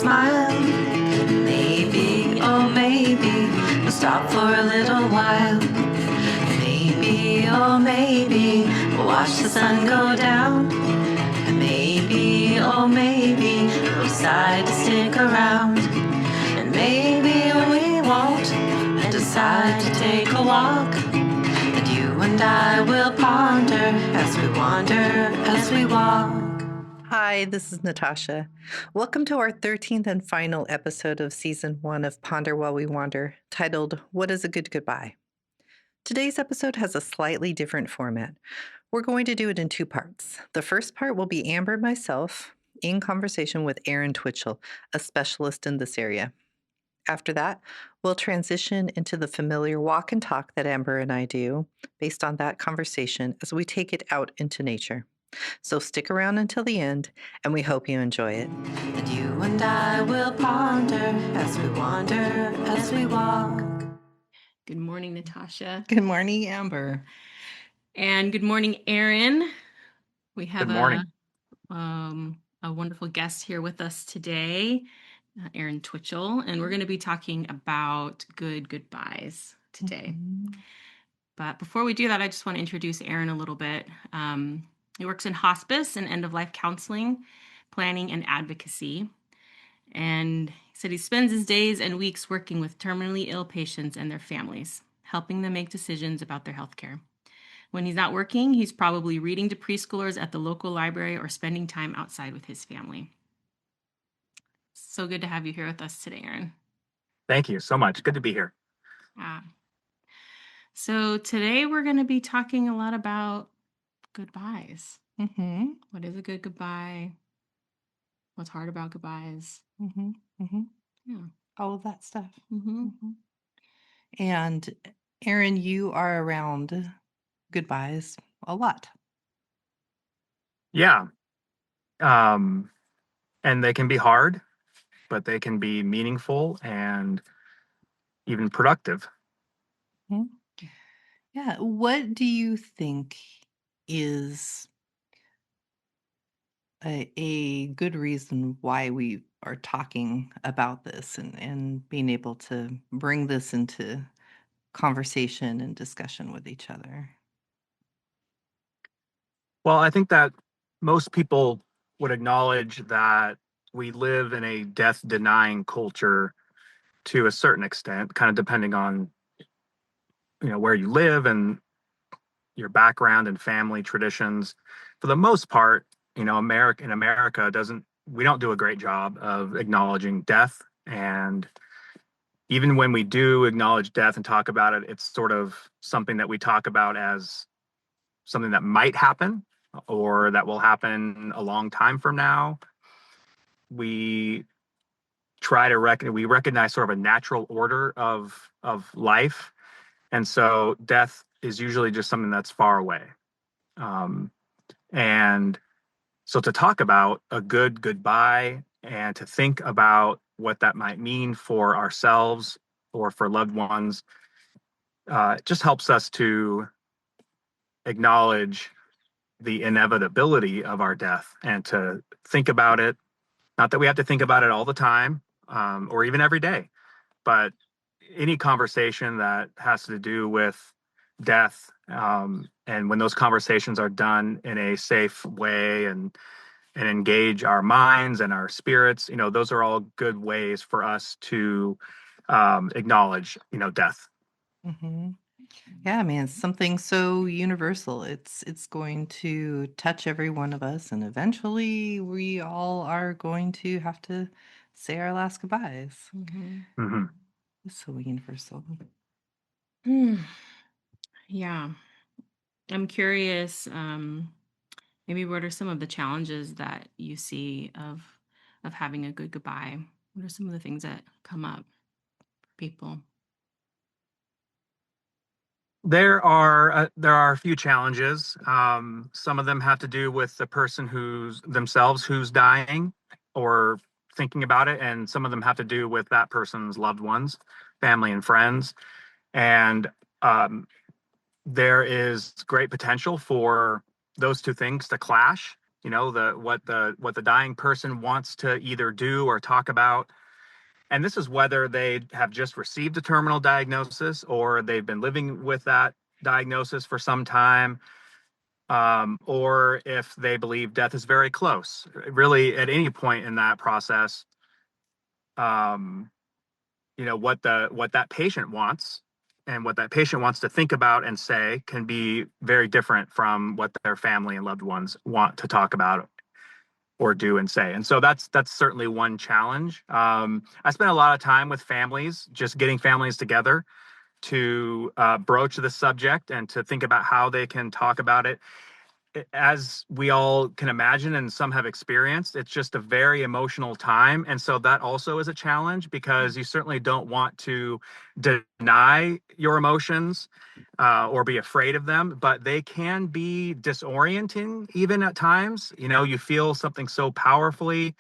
smile. Maybe, oh maybe, we'll stop for a little while. Maybe, oh maybe, we'll watch the sun go down. And maybe, oh maybe, we'll decide to stick around. And maybe we won't, and decide to take a walk. And you and I will ponder as we wander, as we walk. Hi, this is Natasha. Welcome to our 13th and final episode of Season 1 of Ponder While We Wander, titled, What is a Good Goodbye? Today's episode has a slightly different format. We're going to do it in two parts. The first part will be Amber and myself in conversation with Aaron Twitchell, a specialist in this area. After that, we'll transition into the familiar walk and talk that Amber and I do based on that conversation as we take it out into nature. So stick around until the end, and we hope you enjoy it. And you and I will ponder as we wander, as we walk. Good morning, Natasha. Good morning, Amber. And good morning, Aaron. We have Good morning. a wonderful guest here with us today, Aaron Twitchell, and we're going to be talking about good goodbyes today. Mm-hmm. But before we do that, I just want to introduce Aaron a little bit. He works in hospice and end-of-life counseling, planning, and advocacy. And he said he spends his days and weeks working with terminally ill patients and their families, helping them make decisions about their health care. When he's not working, he's probably reading to preschoolers at the local library or spending time outside with his family. So good to have you here with us today, Aaron. Thank you so much. Good to be here. So today we're going to be talking a lot about goodbyes. Mm-hmm. What is a good goodbye? What's hard about goodbyes? Mm-hmm. Mm-hmm. Yeah. All of that stuff. Mm-hmm. Mm-hmm. And Aaron, you are around goodbyes a lot. Yeah. And they can be hard, but they can be meaningful and even productive. Mm-hmm. Yeah. What do you think is a good reason why we are talking about this and being able to bring this into conversation and discussion with each other? Well, I think that most people would acknowledge that we live in a death-denying culture to a certain extent, kind of depending on, where you live and your background and family traditions. For the most part, America we don't do a great job of acknowledging death. And even when we do acknowledge death and talk about it, it's sort of something that we talk about as something that might happen or that will happen a long time from now. We we recognize sort of a natural order of life. And so death is usually just something that's far away. And so to talk about a good goodbye and to think about what that might mean for ourselves or for loved ones, it just helps us to acknowledge the inevitability of our death and to think about it. Not that we have to think about it all the time or even every day, but any conversation that has to do with death, and when those conversations are done in a safe way and engage our minds and our spirits, those are all good ways for us to acknowledge, death. Mm-hmm. Yeah, I mean, it's something so universal. It's going to touch every one of us, and eventually we all are going to have to say our last goodbyes. Mm-hmm. Mm-hmm. It's so universal. Yeah. I'm curious, maybe what are some of the challenges that you see of having a good goodbye? What are some of the things that come up for people? There are a few challenges. Some of them have to do with the person who's dying or thinking about it, and some of them have to do with that person's loved ones, family and friends. And there is great potential for those two things to clash what the dying person wants to either do or talk about. And this is whether they have just received a terminal diagnosis or they've been living with that diagnosis for some time, or if they believe death is very close. Really, at any point in that process, um, what that patient wants and what that patient wants to think about and say can be very different from what their family and loved ones want to talk about or do and say. And so that's certainly one challenge. I spent a lot of time with families, just getting families together to broach the subject and to think about how they can talk about it. As we all can imagine, and some have experienced, it's just a very emotional time. And so that also is a challenge, because you certainly don't want to deny your emotions or be afraid of them, but they can be disorienting even at times. You feel something so powerfully,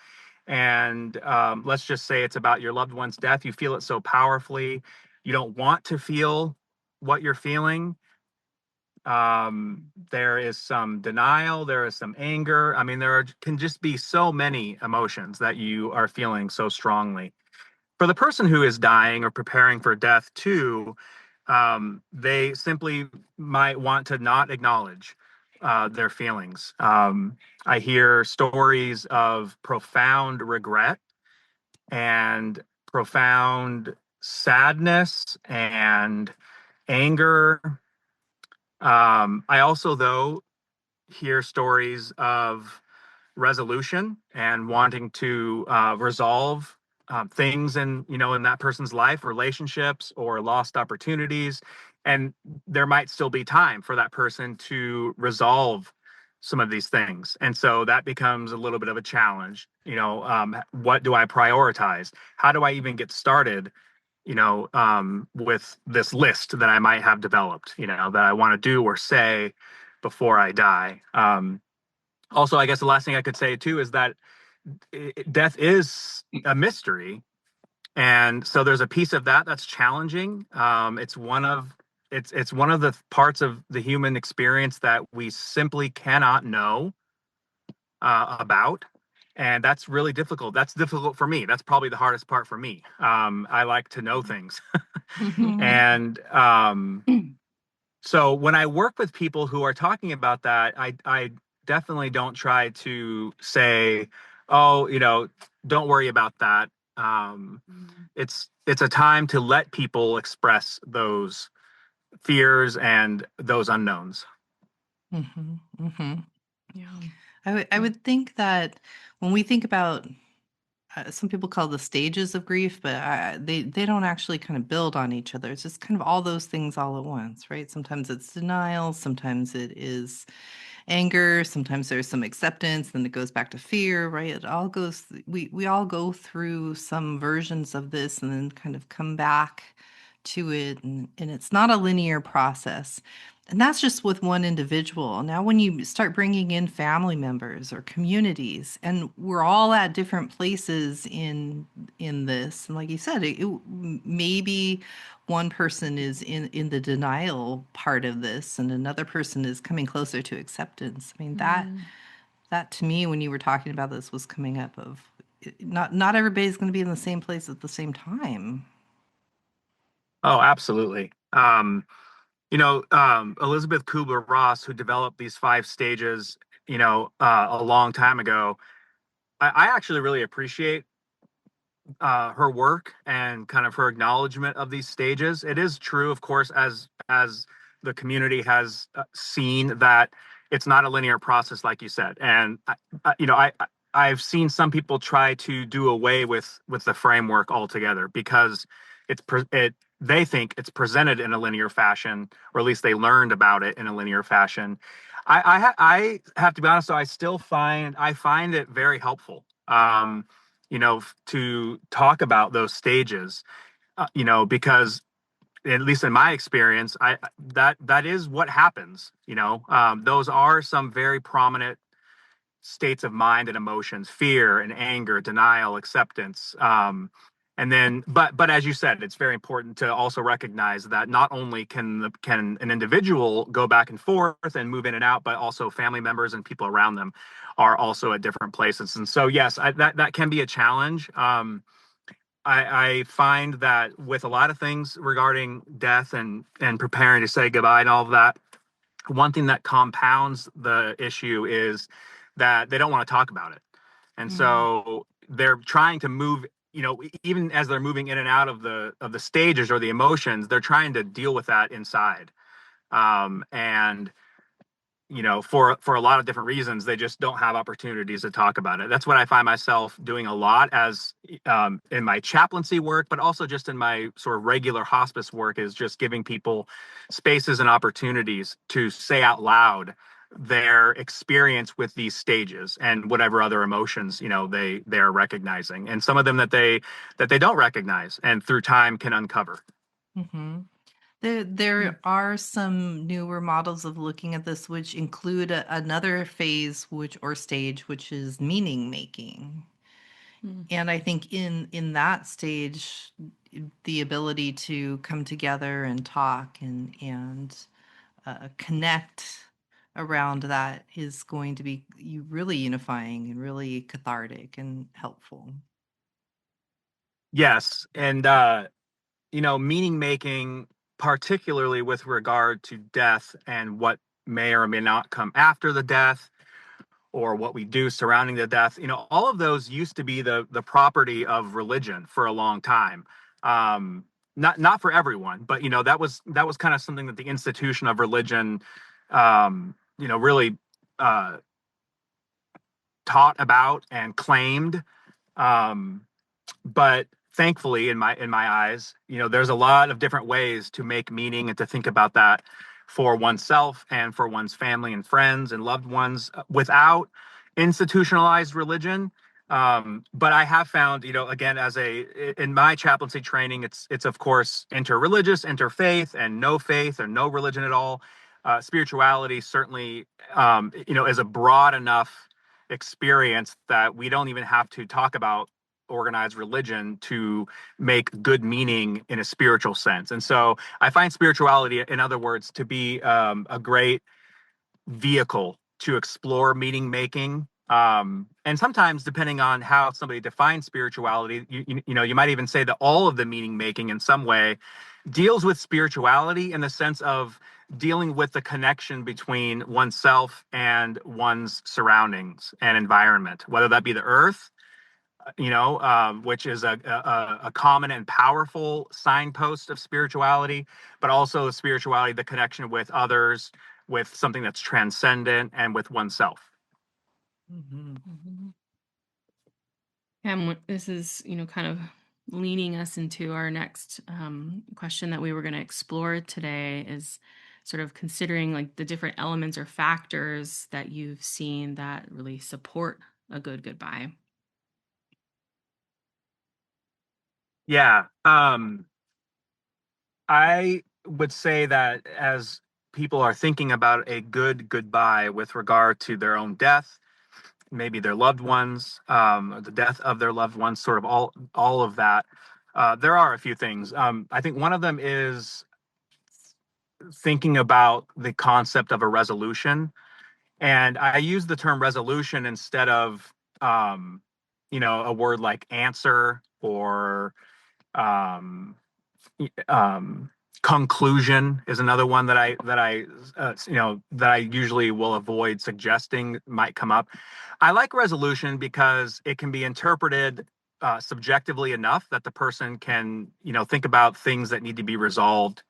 and let's just say it's about your loved one's death. You feel it so powerfully. You don't want to feel what you're feeling. There is some denial, there is some anger. I mean, can just be so many emotions that you are feeling so strongly. For the person who is dying or preparing for death too, they simply might want to not acknowledge their feelings. I hear stories of profound regret and profound sadness and anger. I also, though, hear stories of resolution and wanting to resolve things in that person's life, relationships or lost opportunities. And there might still be time for that person to resolve some of these things. And so that becomes a little bit of a challenge. What do I prioritize? How do I even get started with this list that I might have developed, that I want to do or say before I die. Also, I guess the last thing I could say too is that death is a mystery, and so there's a piece of that that's challenging. It's one of the parts of the human experience that we simply cannot know about. And that's really difficult. That's difficult for me. That's probably the hardest part for me. I like to know things. And so when I work with people who are talking about that, I definitely don't try to say, oh, don't worry about that. It's a time to let people express those fears and those unknowns. Mm-hmm, mm-hmm. Yeah. I would think that when we think about some people call the stages of grief, but they don't actually kind of build on each other. It's just kind of all those things all at once, right? Sometimes it's denial, sometimes it is anger, sometimes there's some acceptance, then it goes back to fear, right? It all goes. We all go through some versions of this, and then kind of come back to it, and it's not a linear process. And that's just with one individual. Now, when you start bringing in family members or communities, and we're all at different places in this, and like you said, maybe one person is in the denial part of this, and another person is coming closer to acceptance. I mean, that to me, when you were talking about this, was coming up of not everybody's going to be in the same place at the same time. Oh, absolutely. Elizabeth Kubler-Ross, who developed these 5 stages, a long time ago, I actually really appreciate her work and kind of her acknowledgement of these stages. It is true, of course, as the community has seen, that it's not a linear process, like you said. And I've seen some people try to do away with the framework altogether, because they think it's presented in a linear fashion, or at least they learned about it in a linear fashion. I have to be honest, though, I find it very helpful. To talk about those stages, because at least in my experience, that is what happens. Those are some very prominent states of mind and emotions: fear and anger, denial, acceptance. And then, but as you said, it's very important to also recognize that not only can an individual go back and forth and move in and out, but also family members and people around them are also at different places. And so, yes, that can be a challenge. I find that with a lot of things regarding death and preparing to say goodbye and all of that, one thing that compounds the issue is that they don't want to talk about it. And so they're trying to move, even as they're moving in and out of the stages or the emotions, they're trying to deal with that inside. And for a lot of different reasons, they just don't have opportunities to talk about it. That's what I find myself doing a lot as in my chaplaincy work, but also just in my sort of regular hospice work, is just giving people spaces and opportunities to say out loud their experience with these stages and whatever other emotions they are recognizing, and some of them that they don't recognize and through time can uncover. Mm-hmm. There are some newer models of looking at this, which include another phase, or stage, which is meaning making. And I think in that stage, the ability to come together and talk and connect around that is going to be really unifying and really cathartic and helpful. Yes, and meaning making, particularly with regard to death and what may or may not come after the death, or what we do surrounding the death, all of those used to be the property of religion for a long time. Not for everyone, but that was kind of something that the institution of religion really taught about and claimed. But thankfully, in my eyes, there's a lot of different ways to make meaning and to think about that for oneself and for one's family and friends and loved ones without institutionalized religion. But I have found, again, in my chaplaincy training, it's of course interreligious, interfaith, and no faith or no religion at all. Spirituality certainly, is a broad enough experience that we don't even have to talk about organized religion to make good meaning in a spiritual sense. And so I find spirituality, in other words, to be a great vehicle to explore meaning making. And sometimes, depending on how somebody defines spirituality, you might even say that all of the meaning making in some way deals with spirituality in the sense of dealing with the connection between oneself and one's surroundings and environment, whether that be the earth, which is a common and powerful signpost of spirituality, but also spirituality, the connection with others, with something that's transcendent, and with oneself. And this is, kind of leading us into our next question that we were going to explore today, is sort of considering like the different elements or factors that you've seen that really support a good goodbye. Yeah. I would say that as people are thinking about a good goodbye with regard to their own death, maybe their loved ones, the death of their loved ones, sort of all of that, there are a few things. I think one of them is thinking about the concept of a resolution. And I use the term resolution instead of, a word like answer or um, conclusion is another one that I usually will avoid suggesting might come up. I like resolution because it can be interpreted subjectively enough that the person can think about things that need to be resolved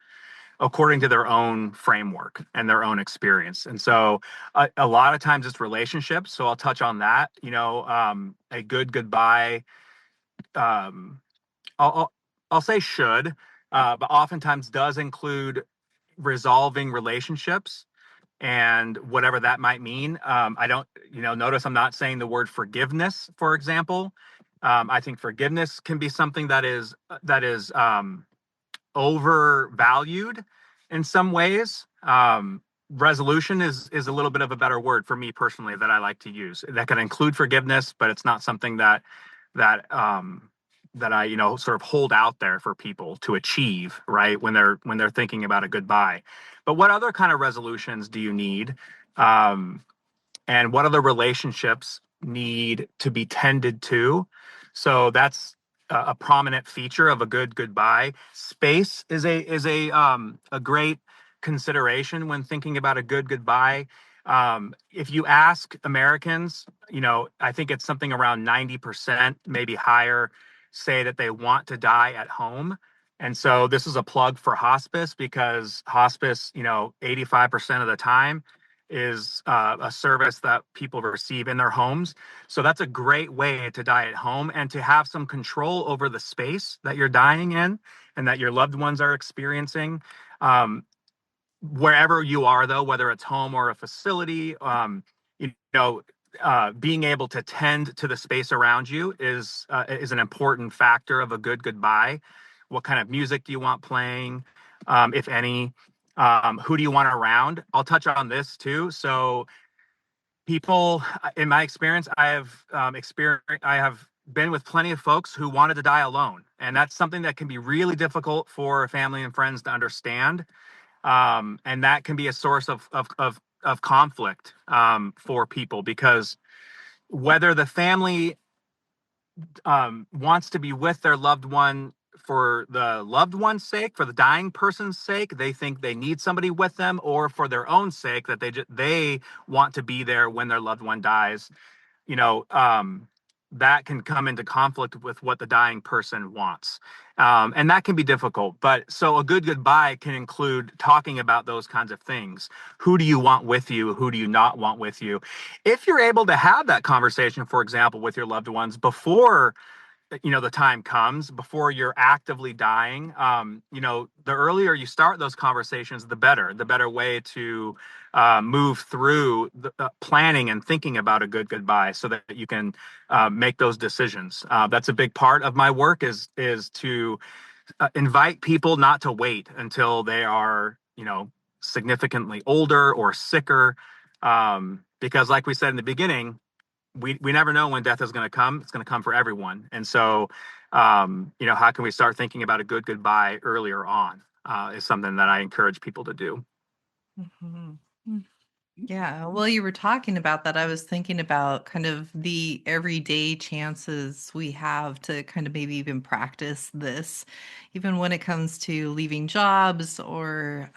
according to their own framework and their own experience. And so a lot of times it's relationships. So I'll touch on that. A good goodbye. Um, I'll say should, but oftentimes does include resolving relationships and whatever that might mean. I don't, notice I'm not saying the word forgiveness, for example. I think forgiveness can be something that is overvalued in some ways. Resolution is a little bit of a better word for me personally that I like to use. That can include forgiveness, but it's not something that that I, sort of hold out there for people to achieve, right? When they're thinking about a goodbye. But what other kind of resolutions do you need? And what other relationships need to be tended to? So that's a prominent feature of a good goodbye. Space is a great consideration when thinking about a good goodbye. If you ask Americans, I think it's something around 90%, maybe higher, say that they want to die at home. And so this is a plug for hospice, because hospice, 85% of the time is a service that people receive in their homes. So that's a great way to die at home and to have some control over the space that you're dying in and that your loved ones are experiencing. Wherever you are, though, whether it's home or a facility, you know, being able to tend to the space around you is an important factor of a good goodbye. What kind of music do you want playing, if any? Who do you want around? I'll touch on this too. So, people, in my experience, I have been with plenty of folks who wanted to die alone, and that's something that can be really difficult for family and friends to understand, and that can be a source of conflict for people, because whether the family wants to be with their loved one for the loved one's sake, for the dying person's sake, they think they need somebody with them, or for their own sake, that they want to be there when their loved one dies, you know, that can come into conflict with what the dying person wants. And that can be difficult. But so a good goodbye can include talking about those kinds of things. Who do you want with you? Who do you not want with you? If you're able to have that conversation, for example, with your loved ones before the time comes, before you're actively dying, the earlier you start those conversations, the better way to move through the planning and thinking about a good goodbye, so that you can make those decisions. That's a big part of my work, is to invite people not to wait until they are significantly older or sicker, because like we said in the beginning, we never know when death is going to come. It's going to come for everyone. And so, how can we start thinking about a good goodbye earlier on, is something that I encourage people to do. Mhm. Yeah, well, you were talking about that. I was thinking about kind of the everyday chances we have to kind of maybe even practice this, even when it comes to leaving jobs, or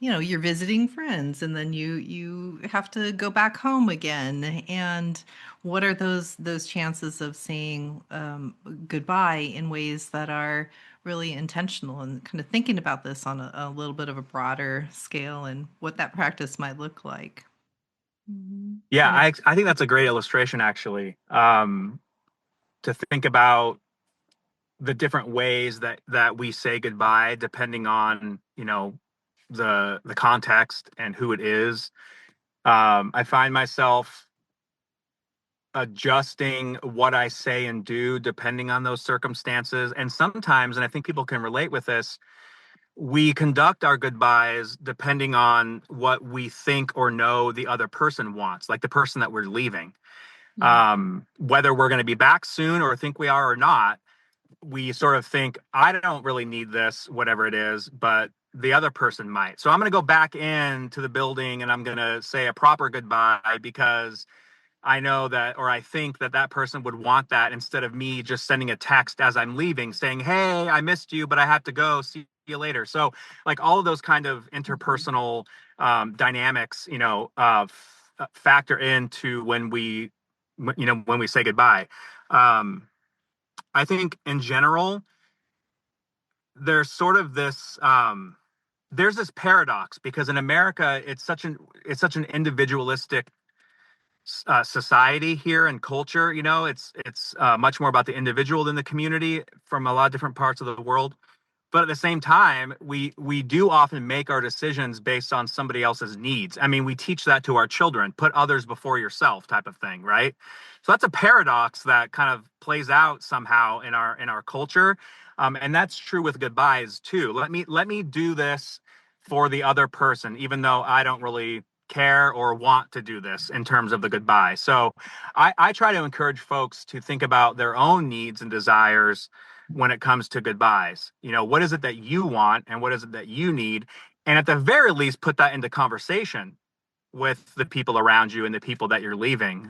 you're visiting friends, and then you have to go back home again. And what are those chances of saying goodbye in ways that are really intentional, and kind of thinking about this on a little bit of a broader scale, and what that practice might look like. Yeah, And it, I think that's a great illustration, actually, to think about the different ways that we say goodbye, depending on the context and who it is. I find myself adjusting what I say and do depending on those circumstances. And sometimes, and I think people can relate with this, we conduct our goodbyes depending on what we think or know the other person wants, like the person that we're leaving. Whether we're going to be back soon or think we are or not, we sort of think, I don't really need this, whatever it is, but the other person might. So I'm going to go back into the building and I'm going to say a proper goodbye, because I know that, or I think that that person would want that, instead of me just sending a text as I'm leaving saying, hey, I missed you, but I have to go. See you later. So, like, all of those kind of interpersonal dynamics, factor into when we say goodbye. I think in general, there's sort of there's this paradox, because in America, it's such an individualistic society here, and culture. It's much more about the individual than the community, from a lot of different parts of the world. But at the same time, we do often make our decisions based on somebody else's needs. I mean, we teach that to our children: put others before yourself, type of thing, right? So that's a paradox that kind of plays out somehow in our culture, and that's true with goodbyes too. Let me do this for the other person, even though I don't really care or want to do this in terms of the goodbye. So I try to encourage folks to think about their own needs and desires when it comes to goodbyes. You know, what is it that you want and what is it that you need? And at the very least, put that into conversation with the people around you and the people that you're leaving.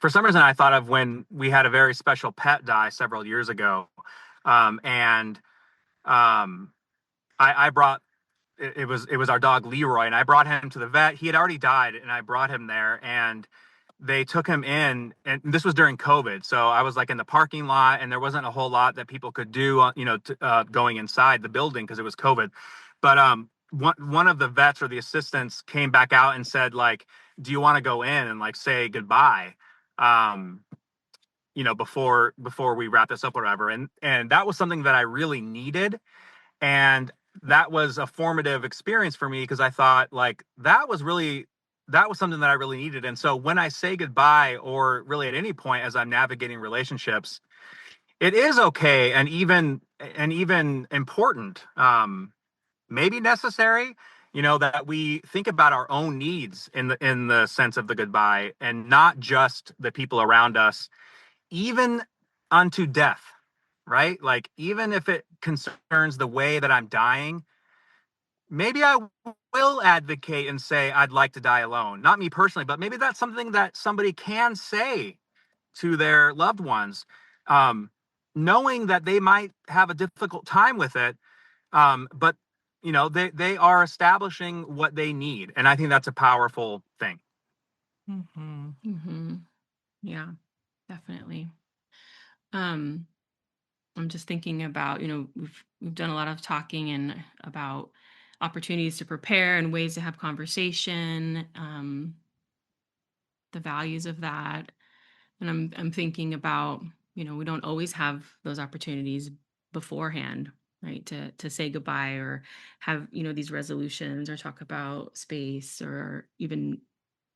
For some reason, I thought of when we had a very special pet die several years ago. And I brought it was our dog Leroy, and I brought him to the vet. He had already died, and I brought him there, and they took him in, and this was during COVID. So I was like in the parking lot, and there wasn't a whole lot that people could do, going inside the building because it was COVID. But one of the vets or the assistants came back out and said, like, do you want to go in and like say goodbye? Before we wrap this up or whatever. And that was something that I really needed. And that was a formative experience for me because I thought like that was something that I really needed. And so when I say goodbye, or really at any point as I'm navigating relationships, it is okay and even important, maybe necessary, that we think about our own needs in the sense of the goodbye and not just the people around us, even unto death, right? Like, even if it concerns the way that I'm dying, maybe I will advocate and say, I'd like to die alone. Not me personally, but maybe that's something that somebody can say to their loved ones, knowing that they might have a difficult time with it. But, they are establishing what they need. And I think that's a powerful thing. Mm-hmm. Mm-hmm. Yeah, definitely. I'm just thinking about, we've done a lot of talking and about opportunities to prepare and ways to have conversation, the values of that. And I'm thinking about, we don't always have those opportunities beforehand, right? To say goodbye or have, these resolutions or talk about space or even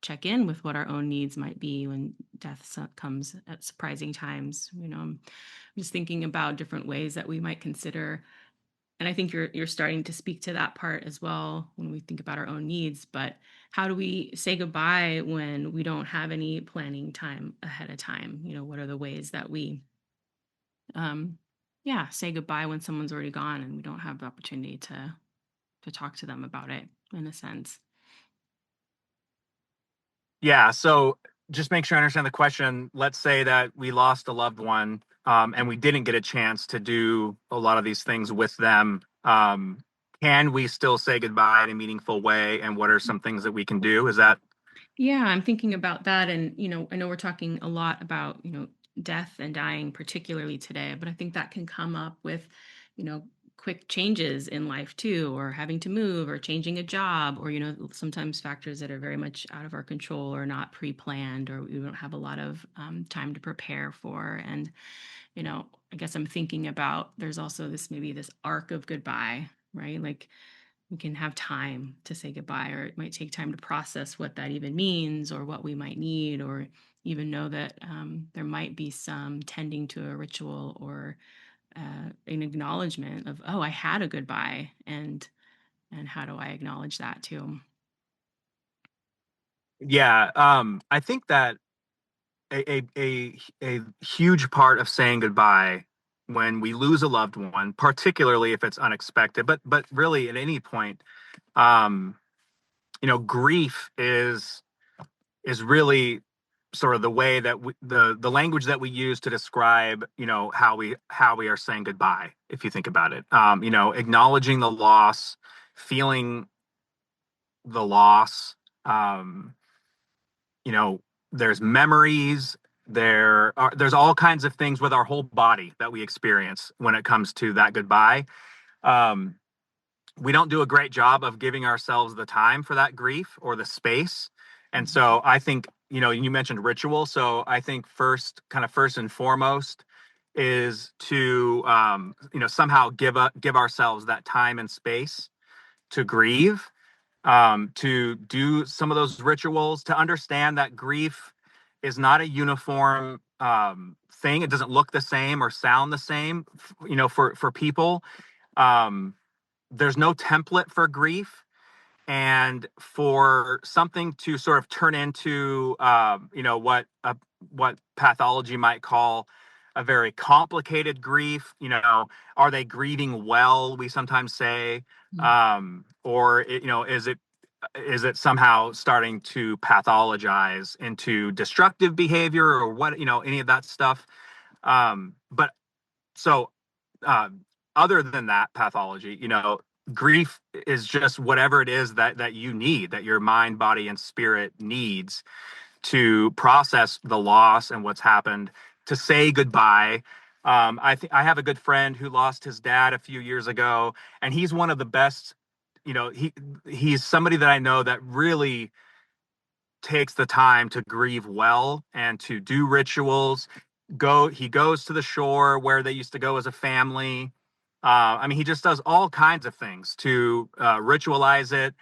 check in with what our own needs might be when comes at surprising times. I'm just thinking about different ways that we might consider, and I think you're starting to speak to that part as well when we think about our own needs. But how do we say goodbye when we don't have any planning time ahead of time? What are the ways that we say goodbye when someone's already gone and we don't have the opportunity to talk to them about it, in a sense? Yeah. So just make sure I understand the question. Let's say that we lost a loved one, and we didn't get a chance to do a lot of these things with them. Can we still say goodbye in a meaningful way? And what are some things that we can do? Is that? Yeah, I'm thinking about that. And, I know we're talking a lot about, death and dying, particularly today, but I think that can come up with, quick changes in life too, or having to move or changing a job, or, sometimes factors that are very much out of our control or not pre-planned, or we don't have a lot of time to prepare for. And, I guess I'm thinking about there's also maybe this arc of goodbye, right? Like, we can have time to say goodbye, or it might take time to process what that even means or what we might need, or even know that there might be some tending to a ritual or an acknowledgement of, oh, I had a goodbye, and how do I acknowledge that too? Yeah. I think that a huge part of saying goodbye when we lose a loved one, particularly if it's unexpected, but really at any point, um, grief is really sort of the way that the language that we use to describe, how we are saying goodbye. If you think about it, acknowledging the loss, feeling the loss. Um, you know, there's memories. There's all kinds of things with our whole body that we experience when it comes to that goodbye. Um, we don't do a great job of giving ourselves the time for that grief or the space. And so I think, you mentioned ritual. So I think first and foremost is to, somehow give ourselves that time and space to grieve, to do some of those rituals, to understand that grief is not a uniform thing. It doesn't look the same or sound the same, for people. There's no template for grief. and for something to sort of turn into, what pathology might call a very complicated grief. Are they grieving well? We sometimes say, or is it somehow starting to pathologize into destructive behavior or what, any of that stuff. But so, uh, other than that pathology, grief is just whatever it is that you need, that your mind, body, and spirit needs to process the loss and what's happened, to say goodbye. I have a good friend who lost his dad a few years ago, and he's one of the best. He's somebody that I know that really takes the time to grieve well and to do rituals. He goes to the shore where they used to go as a family. He just does all kinds of things to ritualize it.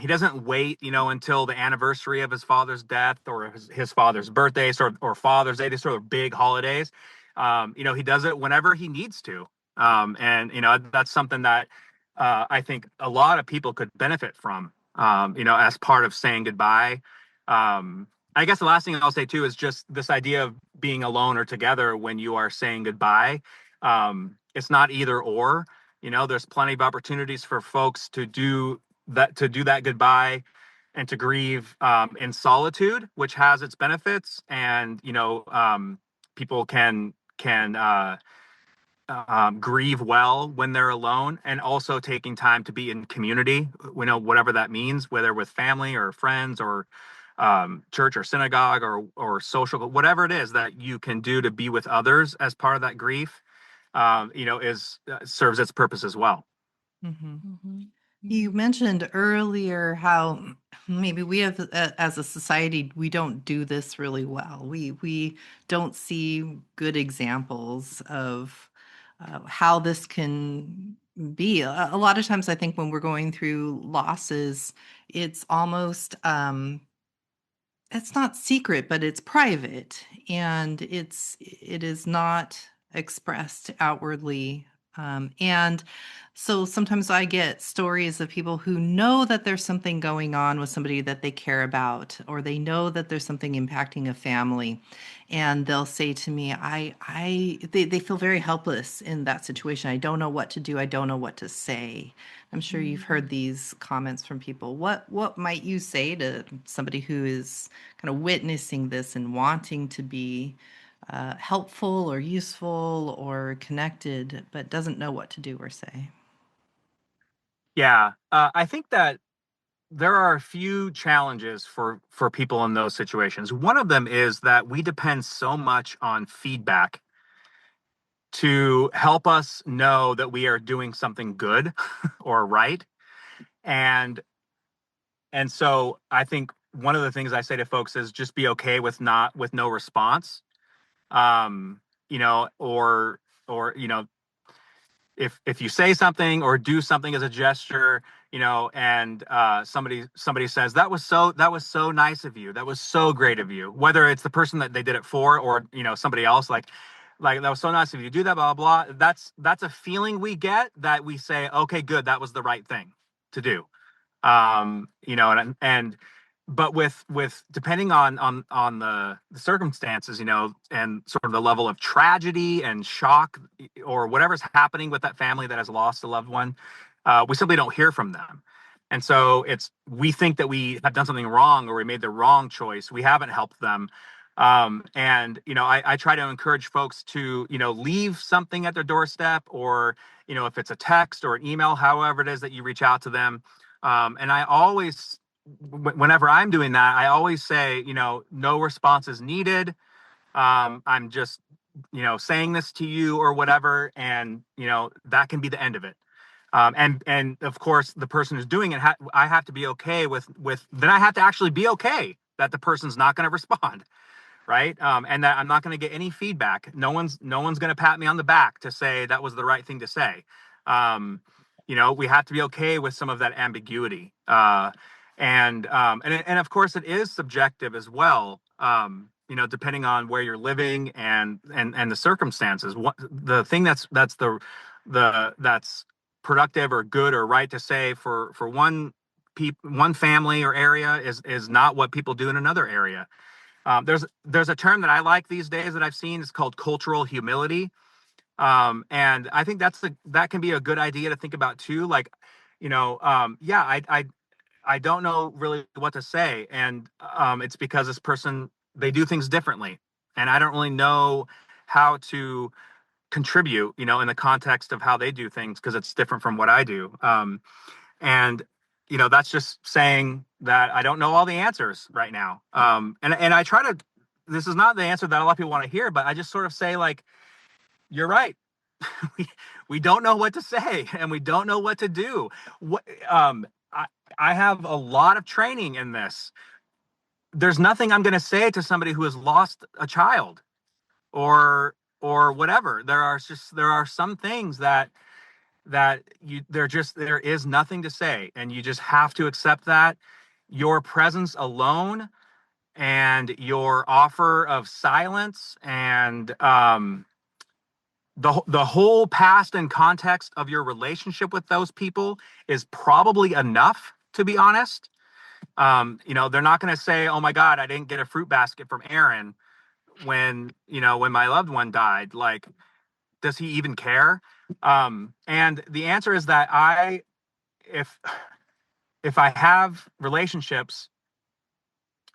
He doesn't wait, until the anniversary of his father's death or his father's birthday, or Father's Day, these sort of big holidays. He does it whenever he needs to. And that's something that I think a lot of people could benefit from, as part of saying goodbye. I guess the last thing I'll say too is just this idea of being alone or together when you are saying goodbye. It's not either or. There's plenty of opportunities for folks to do that goodbye and to grieve in solitude, which has its benefits. And people can grieve well when they're alone, and also taking time to be in community, whatever that means, whether with family or friends or church or synagogue or social, whatever it is that you can do to be with others as part of that grief, is serves its purpose as well. You mentioned earlier how maybe we have, as a society, we don't do this really well. We don't see good examples of how this can be. A lot of times, I think when we're going through losses, it's almost it's not secret, but it's private, and it is not expressed outwardly. And so sometimes I get stories of people who know that there's something going on with somebody that they care about, or they know that there's something impacting a family, and they'll say to me, they feel very helpless in that situation. I don't know what to do. I don't know what to say. I'm sure you've heard these comments from people. What might you say to somebody who is kind of witnessing this and wanting to be helpful or useful or connected, but doesn't know what to do or say? Yeah, I think that there are a few challenges for people in those situations. One of them is that we depend so much on feedback to help us know that we are doing something good or right. And so I think one of the things I say to folks is just be okay with no response. Or if you say something or do something as a gesture, and somebody says that was so nice of you, that was so great of you, whether it's the person that they did it for or somebody else, like that was so nice of you to do that, blah blah blah. That's a feeling we get, that we say, okay, good, that was the right thing to do. And but with depending on the circumstances, and sort of the level of tragedy and shock or whatever's happening with that family that has lost a loved one, we simply don't hear from them. And so we think that we have done something wrong or we made the wrong choice. We haven't helped them. And I try to encourage folks to leave something at their doorstep, or if it's a text or an email, however it is that you reach out to them. And I always, whenever I'm doing that, I always say, no response is needed. I'm just, saying this to you or whatever. And, that can be the end of it. And of course, the person who's doing it, I have to be okay then I have to actually be okay that the person's not going to respond. Right. And that I'm not going to get any feedback. No one's going to pat me on the back to say that was the right thing to say. We have to be okay with some of that ambiguity. And of course it is subjective as well. Depending on where you're living and the circumstances. The thing that's productive or good or right to say for one one family or area is not what people do in another area. There's a term that I like these days that I've seen. It's called cultural humility. And I think that can be a good idea to think about too. Like, yeah, I don't know really what to say. And it's because this person, they do things differently. And I don't really know how to contribute, in the context of how they do things, because it's different from what I do. And, that's just saying that I don't know all the answers right now. And I try to, this is not the answer that a lot of people want to hear, but I just sort of say, like, you're right. we don't know what to say, and we don't know what to do. I have a lot of training in this. There's nothing I'm going to say to somebody who has lost a child or whatever. There are some things that there is nothing to say, and you just have to accept that. Your presence alone and your offer of silence and the whole past and context of your relationship with those people is probably enough, to be honest. They're not going to say, "Oh my God, I didn't get a fruit basket from Aaron when my loved one died." Like, does he even care? And the answer is that if I have relationships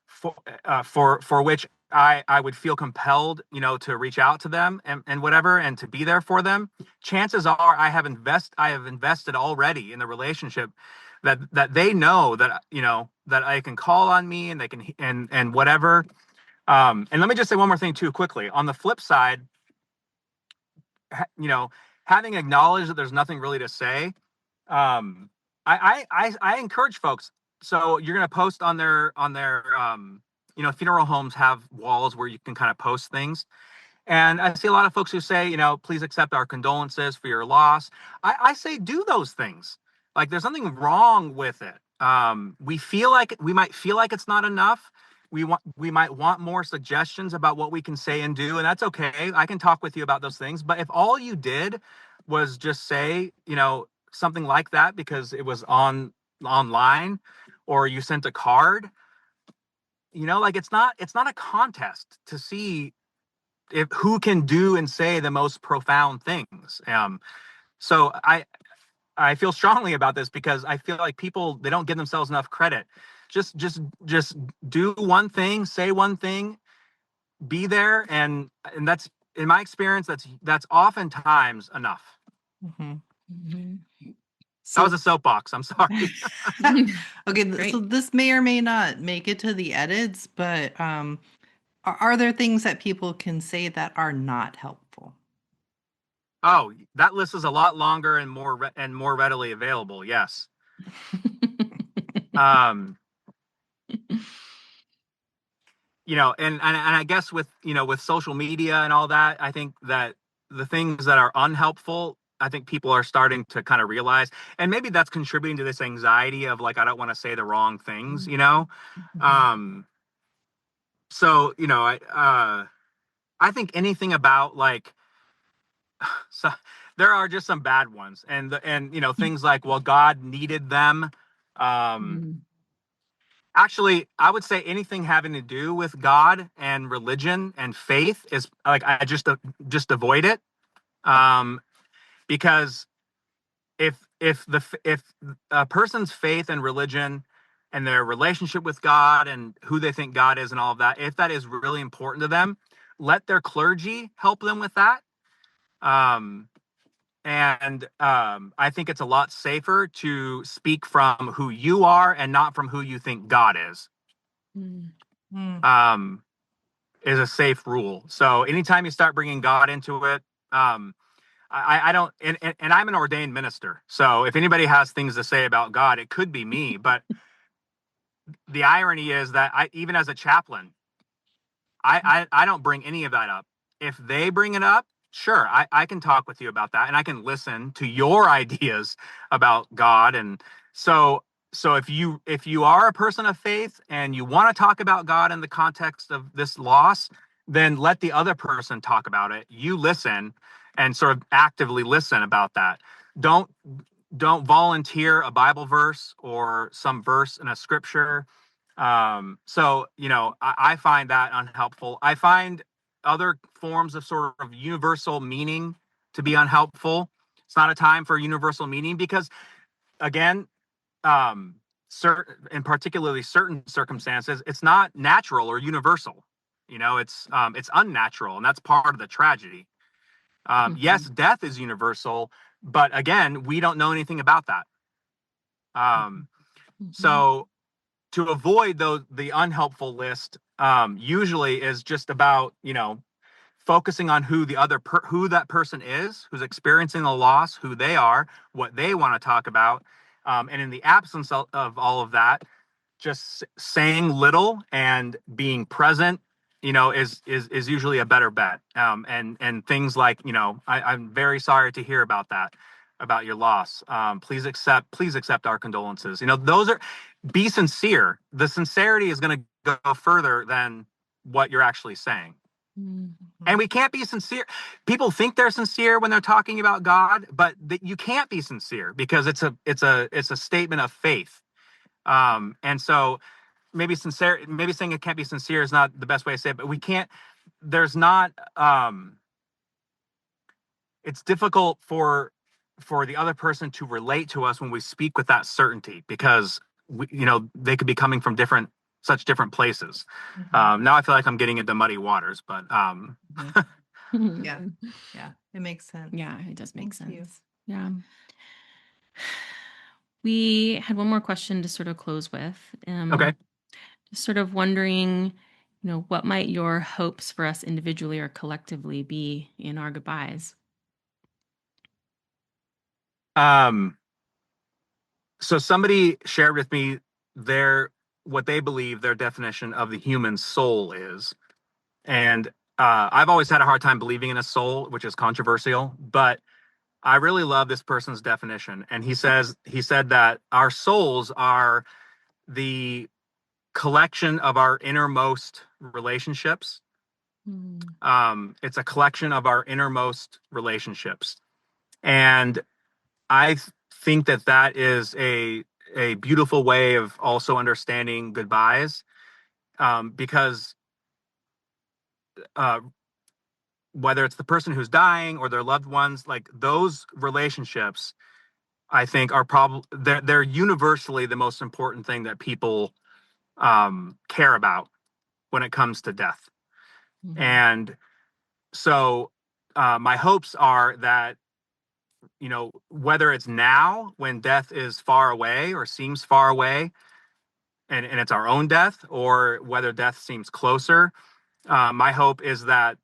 for which I would feel compelled, to reach out to them and whatever, and to be there for them, chances are I have invested already in the relationship that they know that, that I can call on me and they can, and whatever. And let me just say one more thing too, quickly. On the flip side, having acknowledged that there's nothing really to say, I encourage folks. So you're going to post on their funeral homes have walls where you can kind of post things. And I see a lot of folks who say, please accept our condolences for your loss. I say, do those things. Like, there's nothing wrong with it. We might feel like it's not enough. We might want more suggestions about what we can say and do, and that's okay. I can talk with you about those things. But if all you did was just say, something like that because it was online, or you sent a card, like, it's not a contest to see if who can do and say the most profound things. So I feel strongly about this because I feel like people, they don't give themselves enough credit. Just do one thing, say one thing, be there, and that's, in my experience, that's oftentimes enough. Mm-hmm. Mhm. That was a soapbox. I'm sorry. Okay, Great. so this may or may not make it to the edits, but are there things that people can say that are not helpful? Oh, that list is a lot longer and more readily available. Yes. Um, and I guess with social media and all that, I think that the things that are unhelpful, I think people are starting to kind of realize, and maybe that's contributing to this anxiety of, like, I don't want to say the wrong things, so, I think anything about, like, so there are just some bad ones, and things like, well, God needed them. Mhm. Actually, I would say anything having to do with God and religion and faith is, like, I just avoid it, because if a person's faith and religion and their relationship with God and who they think God is and all of that, if that is really important to them, let their clergy help them with that. I think it's a lot safer to speak from who you are and not from who you think God is. Mm. Is a safe rule. So anytime you start bringing God into it, I don't, and I'm an ordained minister. So if anybody has things to say about God, it could be me. But the irony is that even as a chaplain, I don't bring any of that up. If they bring it up, sure, I can talk with you about that, and I can listen to your ideas about God. And so if you are a person of faith and you want to talk about God in the context of this loss, then let the other person talk about it. You listen and sort of actively listen about that. Don't don't volunteer a Bible verse or some verse in a scripture. So, I find that unhelpful. I find other forms of sort of universal meaning to be unhelpful. It's not a time for universal meaning because, again, in particularly certain circumstances, it's not natural or universal. It's unnatural, and that's part of the tragedy. Yes, death is universal, but again, we don't know anything about that. So to avoid the unhelpful list, usually is just about, focusing on who who that person is, who's experiencing a loss, who they are, what they want to talk about. And in the absence of all of that, just saying little and being present, is usually a better bet. And things like, I'm very sorry to hear about your loss. Please accept our condolences. Be sincere. The sincerity is going to go further than what you're actually saying. And we can't be sincere. People think they're sincere when they're talking about God, but you can't be sincere because it's a statement of faith. And so maybe saying it can't be sincere is not the best way to say it, but we can't, there's not, it's difficult for the other person to relate to us when we speak with that certainty because they could be coming from such different places. Now I feel like I'm getting into muddy waters, but Yeah, it makes sense. Yeah, it does make Thank you. sense. Yeah. We had one more question to sort of close with. Okay. Just sort of wondering, what might your hopes for us individually or collectively be in our goodbyes? So somebody shared with me what they believe their definition of the human soul is. And I've always had a hard time believing in a soul, which is controversial, but I really love this person's definition. And he said that our souls are the collection of our innermost relationships. It's a collection of our innermost relationships. And I think that is a beautiful way of also understanding goodbyes, because whether it's the person who's dying or their loved ones, like those relationships, I think are probably they're universally the most important thing that people care about when it comes to death. And so my hopes are that, whether it's now when death is far away or seems far away, and it's our own death, or whether death seems closer, my hope is that,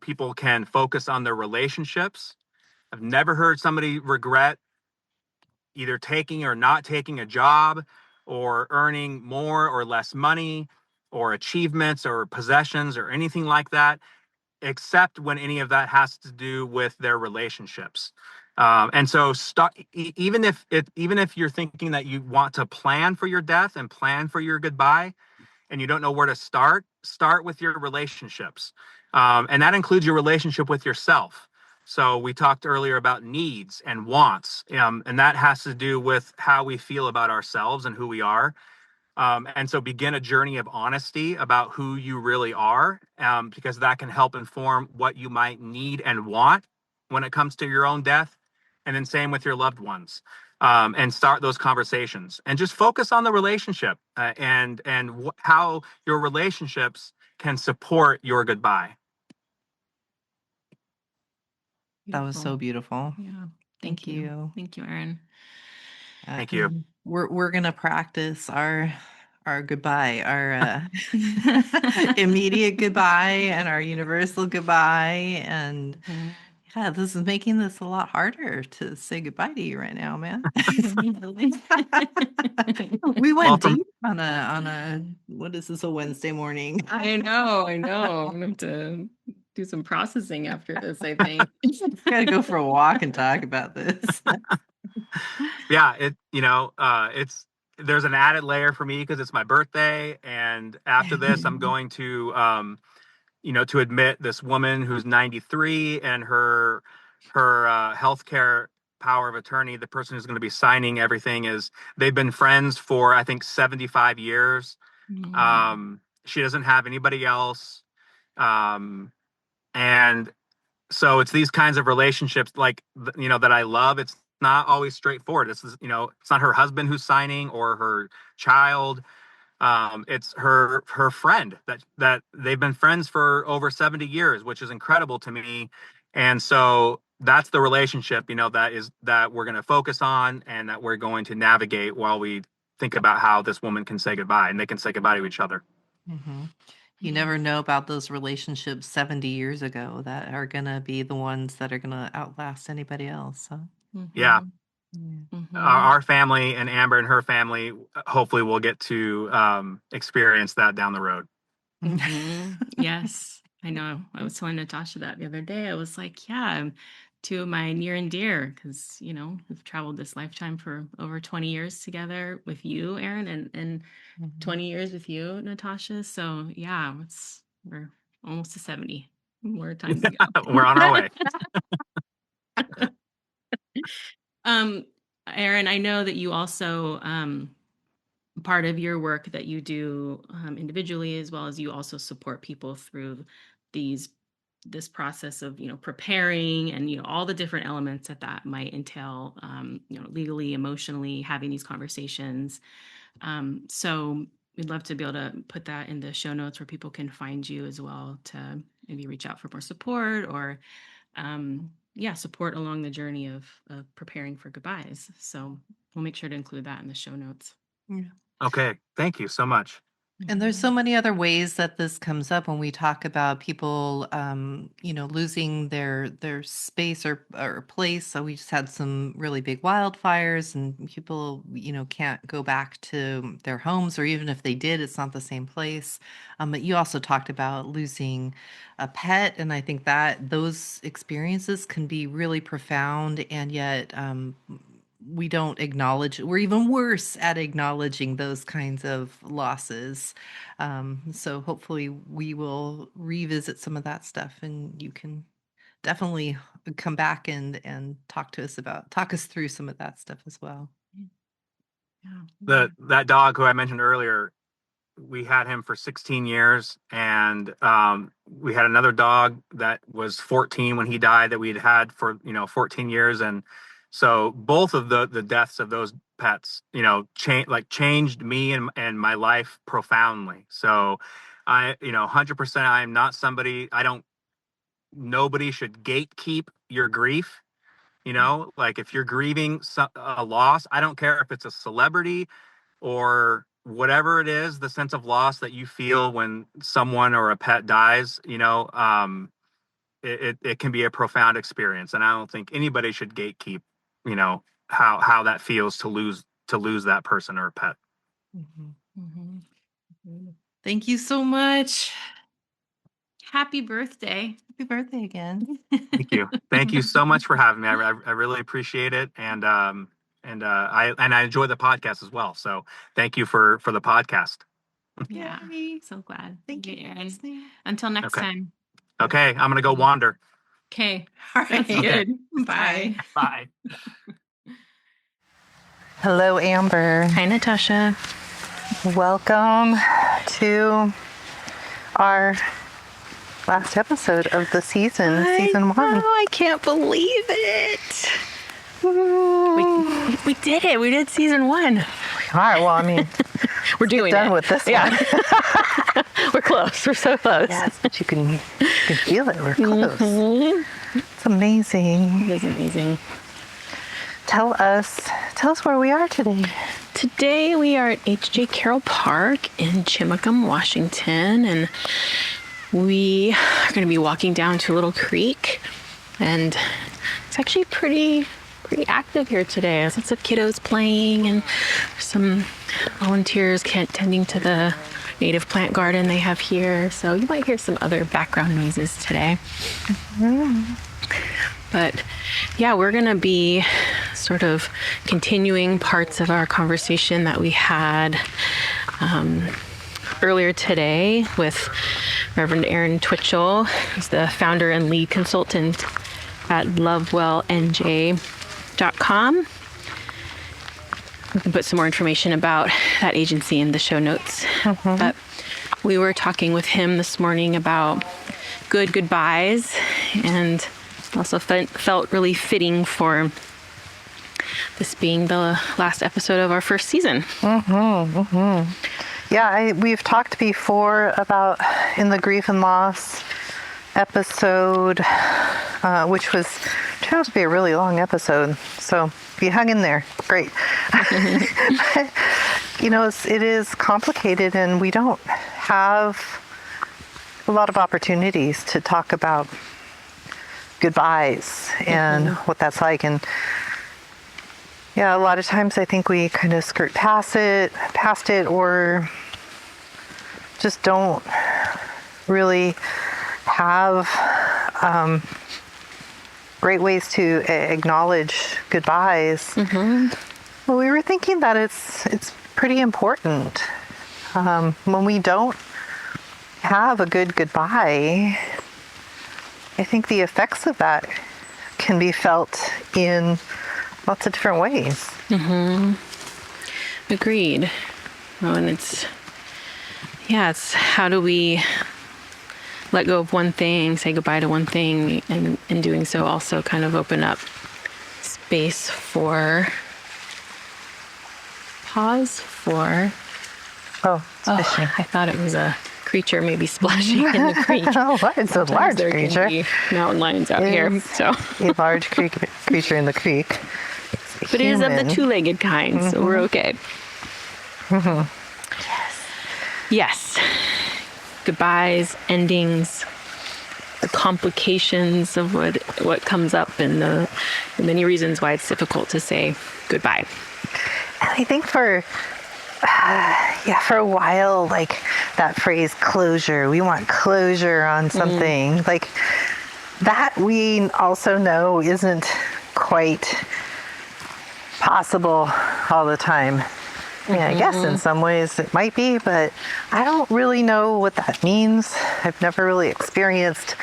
people can focus on their relationships. I've never heard somebody regret either taking or not taking a job, or earning more or less money, or achievements or possessions or anything like that, except when any of that has to do with their relationships. And so even if you're thinking that you want to plan for your death and plan for your goodbye, and you don't know where to start with your relationships. And that includes your relationship with yourself. So we talked earlier about needs and wants, and that has to do with how we feel about ourselves and who we are. And so begin a journey of honesty about who you really are, because that can help inform what you might need and want when it comes to your own death. And then same with your loved ones. And start those conversations and just focus on the relationship, and how your relationships can support your goodbye. That was so beautiful. Yeah. Thank you. Thank you, Erin. Thank you. We're gonna practice our goodbye, our immediate goodbye and our universal goodbye. And yeah, this is making this a lot harder to say goodbye to you right now, man. We went deep on a what is this, a Wednesday morning? I know. I'm gonna have to do some processing after this, I think. Gotta go for a walk and talk about this. Yeah, there's an added layer for me because it's my birthday, and after this I'm going to to admit this woman who's 93, and her healthcare power of attorney, the person who's going to be signing everything, they've been friends for, I think, 75 years. She doesn't have anybody else. And so it's these kinds of relationships that I love. It's not always straightforward. It's not her husband who's signing or her child. It's her friend that they've been friends for over 70 years, which is incredible to me. And so that's the relationship, that we're going to focus on and that we're going to navigate while we think about how this woman can say goodbye, and they can say goodbye to each other. Mm-hmm. You never know about those relationships 70 years ago that are going to be the ones that are going to outlast anybody else. Huh? Yeah. Yeah. Our family and Amber and her family, hopefully we'll get to experience that down the road. Yes, I know. I was telling Natasha that the other day. I was like, yeah, two of my near and dear, because, we've traveled this lifetime for over 20 years together with you, Aaron, and 20 years with you, Natasha. So yeah, we're almost to 70 more time to go. We're on our way. Aaron, I know that you also, part of your work that you do individually, as well as you also support people through this process of preparing and all the different elements that might entail, legally, emotionally, having these conversations. So we'd love to be able to put that in the show notes where people can find you as well to maybe reach out for more support or support along the journey of preparing for goodbyes. So we'll make sure to include that in the show notes. Yeah. Okay. Thank you so much. And there's so many other ways that this comes up when we talk about people, losing their space or place. So we just had some really big wildfires, and people, can't go back to their homes, or even if they did, it's not the same place. But you also talked about losing a pet, and I think that those experiences can be really profound, and yet we don't acknowledge, we're even worse at acknowledging those kinds of losses. So hopefully we will revisit some of that stuff, and you can definitely come back and talk us through some of that stuff as well. Yeah. That dog who I mentioned earlier, we had him for 16 years, and we had another dog that was 14 when he died that we'd had for 14 years. And so both of the deaths of those pets changed me and my life profoundly. So I 100%, I'm not somebody, nobody should gatekeep your grief. If you're grieving a loss, I don't care if it's a celebrity or whatever it is, the sense of loss that you feel when someone or a pet dies, it can be a profound experience. And I don't think anybody should gatekeep, how that feels to lose that person or pet. Thank you so much. Happy birthday. Happy birthday again. Thank you. Thank you so much for having me. I really appreciate it. And I enjoy the podcast as well. So thank you for the podcast. Yeah, so glad. Thank you, Aaron. Until next time. Okay, I'm gonna go wander. Okay, all right. That's good. Bye. Bye. Hello, Amber. Hi, Natasha. Welcome to our last episode of the season 1. Oh, I can't believe it. We did it. We did season 1. All right. Well, I mean, we're doing done it. with this Yeah. one. We're close. We're so close. Yes, but you can feel it. We're close. It's amazing. It is amazing. Tell us where we are today. Today we are at H.J. Carroll Park in Chimacum, Washington, and we are going to be walking down to a little creek, and it's actually pretty active here today. There's lots of kiddos playing and some volunteers tending to the native plant garden they have here. So you might hear some other background noises today. But yeah, we're going to be sort of continuing parts of our conversation that we had earlier today with Reverend Aaron Twitchell, who's the founder and lead consultant at Lovewell NJ. chimacum.com. We can put some more information about that agency in the show notes. But we were talking with him this morning about good goodbyes, and also felt really fitting for this being the last episode of our first season. Yeah, we've talked before about in the grief and loss episode, which turned out to be a really long episode. So if you hung in there, great. It is complicated, and we don't have a lot of opportunities to talk about goodbyes and what that's like. And yeah, a lot of times I think we kind of skirt past it, or just don't really have great ways to acknowledge goodbyes. Well, we were thinking that it's pretty important. When we don't have a good goodbye, I think the effects of that can be felt in lots of different ways. Agreed. Oh, and it's how do we let go of one thing, say goodbye to one thing, and in doing so also kind of open up space for pause for... Oh, it's fishing. I thought it was a creature maybe splashing in the creek. It's a large There creature. can be mountain lions out here, so... A large creature in the creek. But it is of the two-legged kind, so we're okay. Yes. Goodbyes, endings, the complications of what comes up, and the many reasons why it's difficult to say goodbye. And I think for a while, like that phrase closure, we want closure on something. Like that we also know isn't quite possible all the time. I guess in some ways it might be, but I don't really know what that means. I've never really experienced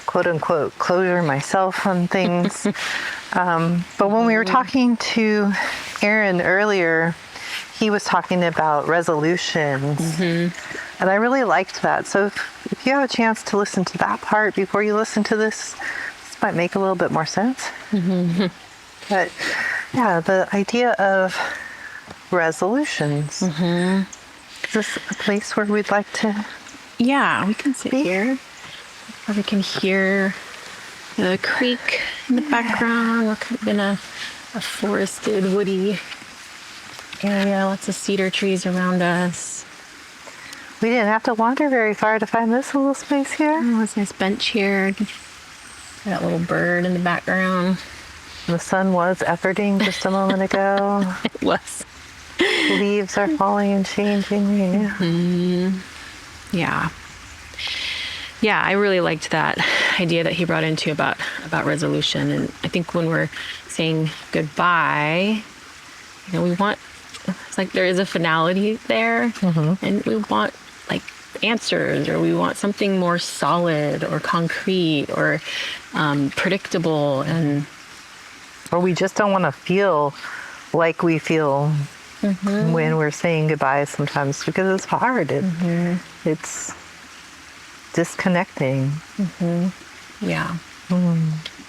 quote unquote closure myself on things. But when we were talking to Aaron earlier, he was talking about resolutions. And I really liked that. So if you have a chance to listen to that part before you listen to this might make a little bit more sense. But yeah, the idea of resolutions. Is this a place where we'd like to... Yeah, we can sit here. Or we can hear the creek in the background. We're kind of in a forested, woody area. Lots of cedar trees around us. We didn't have to wander very far to find this little space here. Oh, it's a nice bench here. That little bird in the background. The sun was efforting just a moment ago. It was. Leaves are falling and changing. Yeah. Yeah, I really liked that idea that he brought into about resolution. And I think when we're saying goodbye, we want, it's like there is a finality there, and we want like answers, or we want something more solid or concrete or predictable, or we just don't want to feel like we feel when we're saying goodbye sometimes, because it's hard. It's disconnecting. Yeah.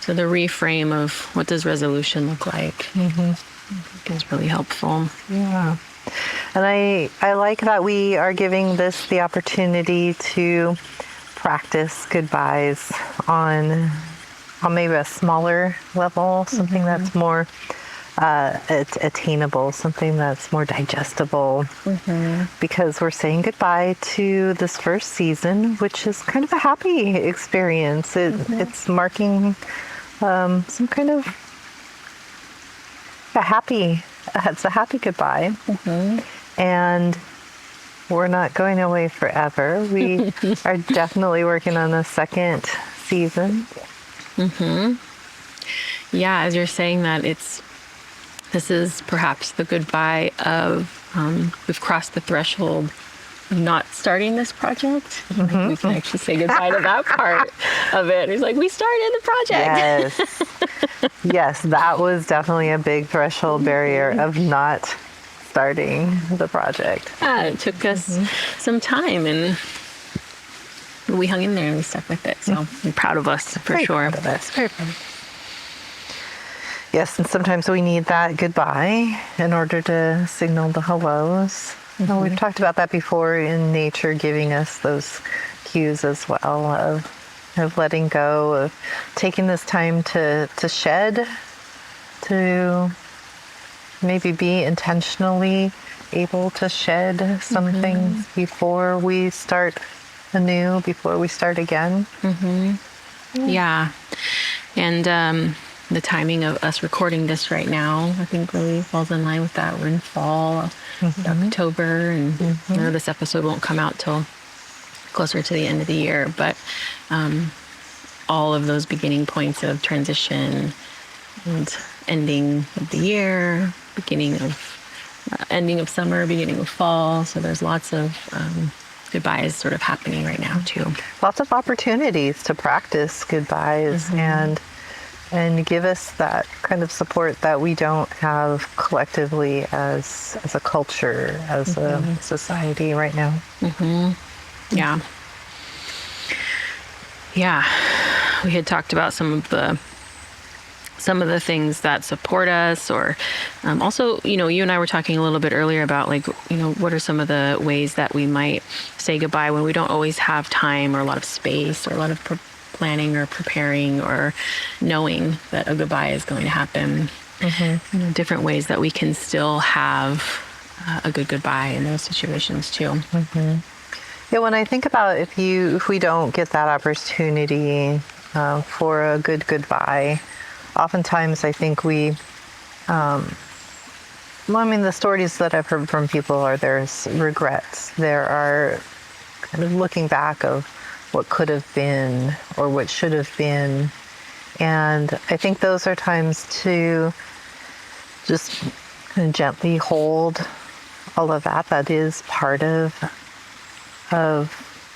So the reframe of what does resolution look like I think is really helpful. Yeah. And I like that we are giving this the opportunity to practice goodbyes on maybe a smaller level, something that's more attainable, something that's more digestible, because we're saying goodbye to this first season, which is kind of a happy experience. It's marking some kind of it's a happy goodbye. And we're not going away forever. We are definitely working on a second season. Yeah, as you're saying that, this is perhaps the goodbye of we've crossed the threshold not starting this project. Like, we can actually say goodbye to that part of it. He's like, we started the project. Yes. Yes, that was definitely a big threshold barrier of not starting the project. Yeah, it took us some time, and we hung in there and we stuck with it. So I'm proud of us for Very sure. proud of us. Very proud. Yes, and sometimes we need that goodbye in order to signal the hellos. Well, we've talked about that before in nature giving us those cues as well of letting go, of taking this time to shed, to maybe be intentionally able to shed some things before we start anew, before we start again. Yeah. And the timing of us recording this right now, I think really falls in line with that. We're in fall, October, and I know this episode won't come out till closer to the end of the year, but all of those beginning points of transition and ending of the year, ending of summer, beginning of fall. So there's lots of goodbyes sort of happening right now too. Lots of opportunities to practice goodbyes and give us that kind of support that we don't have collectively as a culture, as a society right now. Yeah. Yeah. We had talked about some of the things that support us, or also, you and I were talking a little bit earlier about what are some of the ways that we might say goodbye when we don't always have time or a lot of space or a lot of planning or preparing or knowing that a goodbye is going to happen. Different ways that we can still have a good goodbye in those situations too. Yeah, when I think about if we don't get that opportunity for a good goodbye, oftentimes I think the stories that I've heard from people are there's regrets. There are kind of looking back of what could have been or what should have been. And I think those are times to just kind of gently hold all of that. That is part of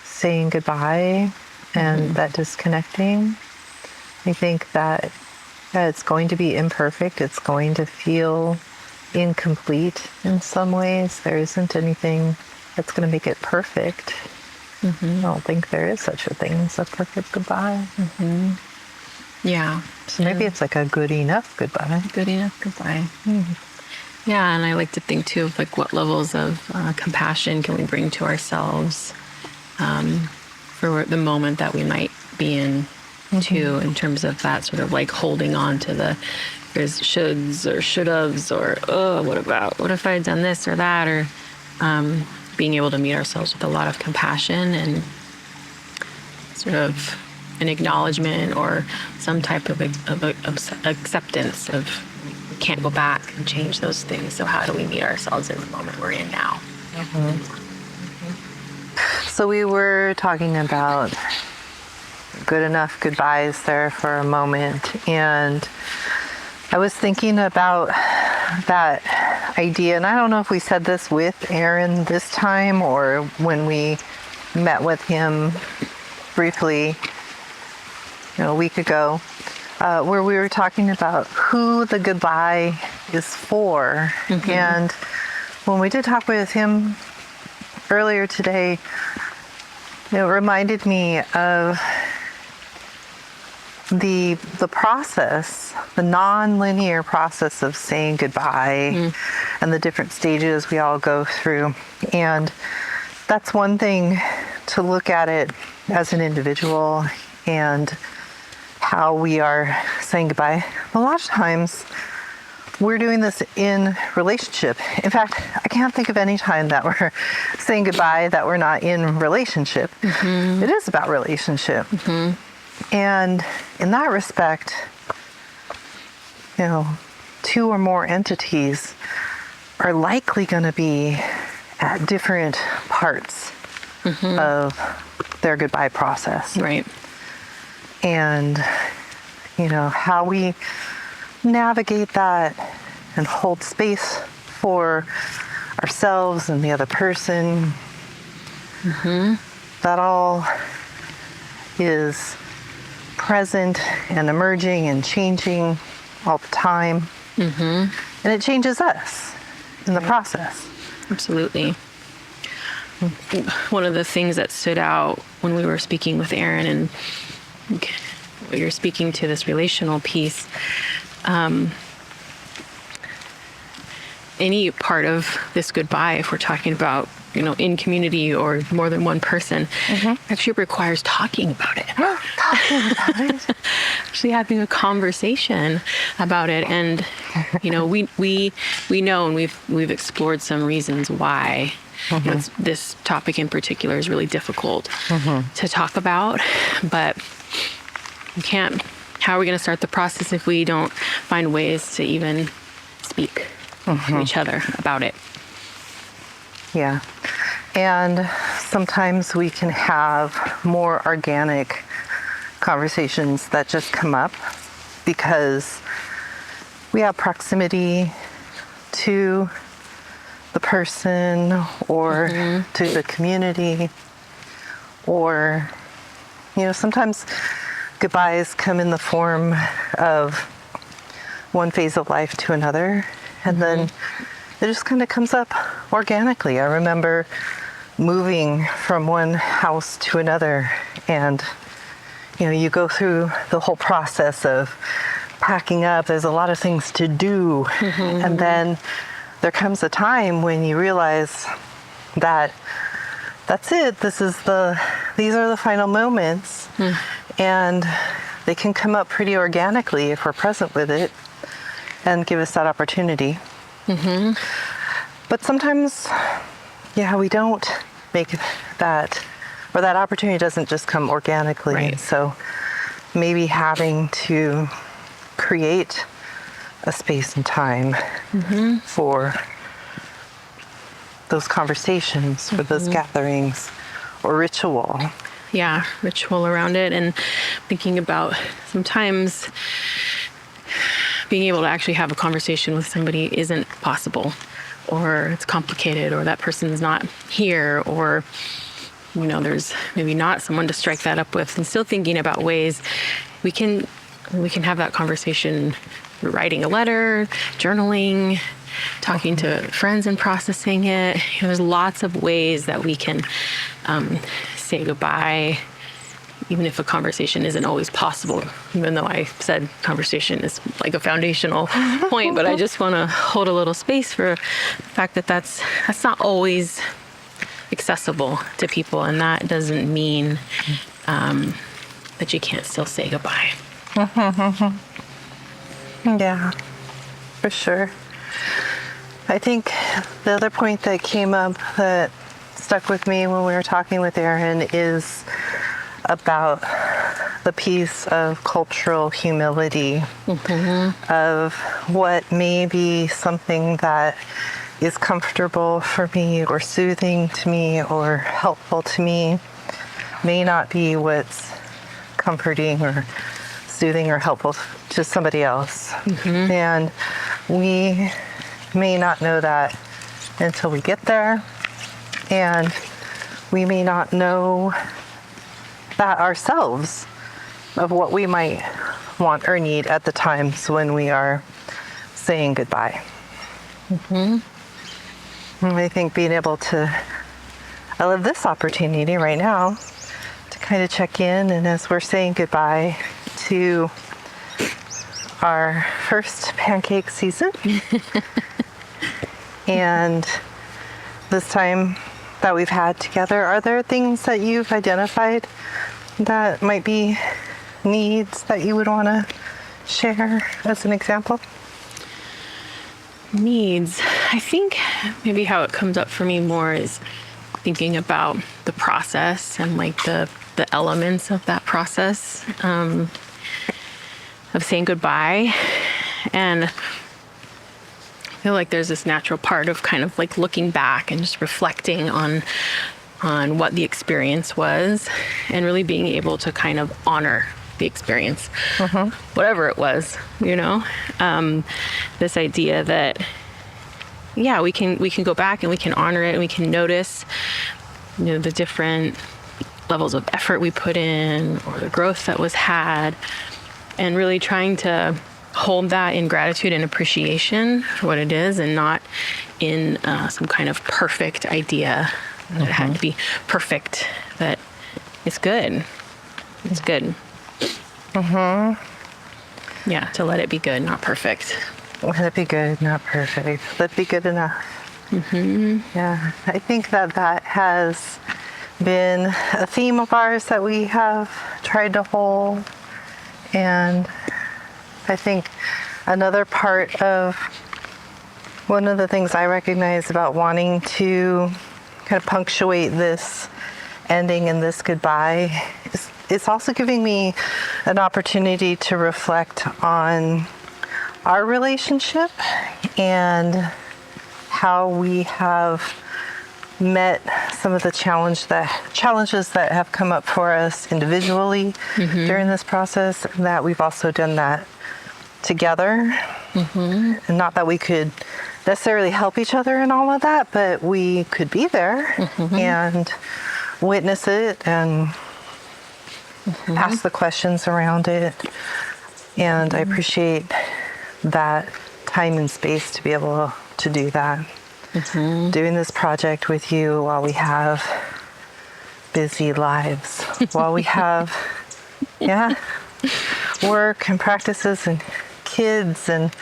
saying goodbye and that disconnecting. I think that it's going to be imperfect. It's going to feel incomplete in some ways. There isn't anything that's going to make it perfect. I don't think there is such a thing as a perfect goodbye. Yeah. So maybe it's like a good enough goodbye. Good enough goodbye. Yeah, and I like to think too of what levels of compassion can we bring to ourselves for the moment that we might be in too, in terms of that sort of holding on to there's shoulds or should-haves or, what if I had done this or that, or being able to meet ourselves with a lot of compassion and sort of an acknowledgement or some type of acceptance of we can't go back and change those things. So how do we meet ourselves in the moment we're in now? So we were talking about good enough goodbyes there for a moment, and I was thinking about that idea, and I don't know if we said this with Aaron this time or when we met with him briefly a week ago, where we were talking about who the goodbye is for. And when we did talk with him earlier today, it reminded me of the process, the non-linear process of saying goodbye and the different stages we all go through. And that's one thing to look at it as an individual and how we are saying goodbye. A lot of times we're doing this in relationship. In fact, I can't think of any time that we're saying goodbye that we're not in relationship. It is about relationship. And in that respect, two or more entities are likely going to be at different parts of their goodbye process. Right. And, how we navigate that and hold space for ourselves and the other person That all is present and emerging and changing all the time. And it changes us in the process. Absolutely. One of the things that stood out when we were speaking with Aaron and you're speaking to this relational piece, any part of this goodbye, if we're talking about, in community or more than one person, actually requires talking about it. Actually having a conversation about it. And, we know, and we've explored some reasons why this topic in particular is really difficult to talk about, but we can't, how are we going to start the process if we don't find ways to even speak to each other about it? Yeah. And sometimes we can have more organic conversations that just come up because we have proximity to the person or to the community, or, sometimes goodbyes come in the form of one phase of life to another, and then it just kind of comes up organically. I remember moving from one house to another, and you go through the whole process of packing up. There's a lot of things to do, and then there comes a time when you realize that that's it. These are the final moments, and they can come up pretty organically if we're present with it and give us that opportunity. But sometimes, we don't make that, or that opportunity doesn't just come organically. Right. So maybe having to create a space and time for those conversations, for those gatherings, or ritual. Yeah, ritual around it, and thinking about sometimes being able to actually have a conversation with somebody isn't possible, or it's complicated, or that person's not here, or there's maybe not someone to strike that up with, and still thinking about ways we can have that conversation, writing a letter, journaling, talking to friends and processing it. There's lots of ways that we can say goodbye, even if a conversation isn't always possible, even though I said conversation is like a foundational point, but I just want to hold a little space for the fact that that's not always accessible to people, and that doesn't mean that you can't still say goodbye. Yeah, for sure. I think the other point that came up that stuck with me when we were talking with Aaron is about the piece of cultural humility, of what may be something that is comfortable for me or soothing to me or helpful to me may not be what's comforting or soothing or helpful to somebody else. And we may not know that until we get there, and we may not know that ourselves of what we might want or need at the times when we are saying goodbye. And I think being able to, I love this opportunity right now to kind of check in, and as we're saying goodbye to our first pancake season, and this time that we've had together, are there things that you've identified that might be needs that you would want to share as an example? Needs. I think maybe how it comes up for me more is thinking about the process and like the elements of that process of saying goodbye. And I feel like there's this natural part of kind of like looking back and just reflecting on what the experience was, and really being able to kind of honor the experience, whatever it was, this idea that, we can go back and we can honor it, and we can notice the different levels of effort we put in or the growth that was had, and really trying to hold that in gratitude and appreciation for what it is, and not in some kind of perfect idea that it had to be perfect, that it's good. It's good. Yeah, to let it be good, not perfect. Let it be good, not perfect. Let it be good enough. Yeah, I think that has been a theme of ours that we have tried to hold. And I think another part of one of the things I recognize about wanting to kind of punctuate this ending and this goodbye is it's also giving me an opportunity to reflect on our relationship and how we have met some of the challenges that have come up for us individually during this process, and that we've also done that together. And not that we could necessarily help each other in all of that, but we could be there and witness it and ask the questions around it. And I appreciate that time and space to be able to do that. Doing this project with you while we have busy lives, while we have, work and practices and kids and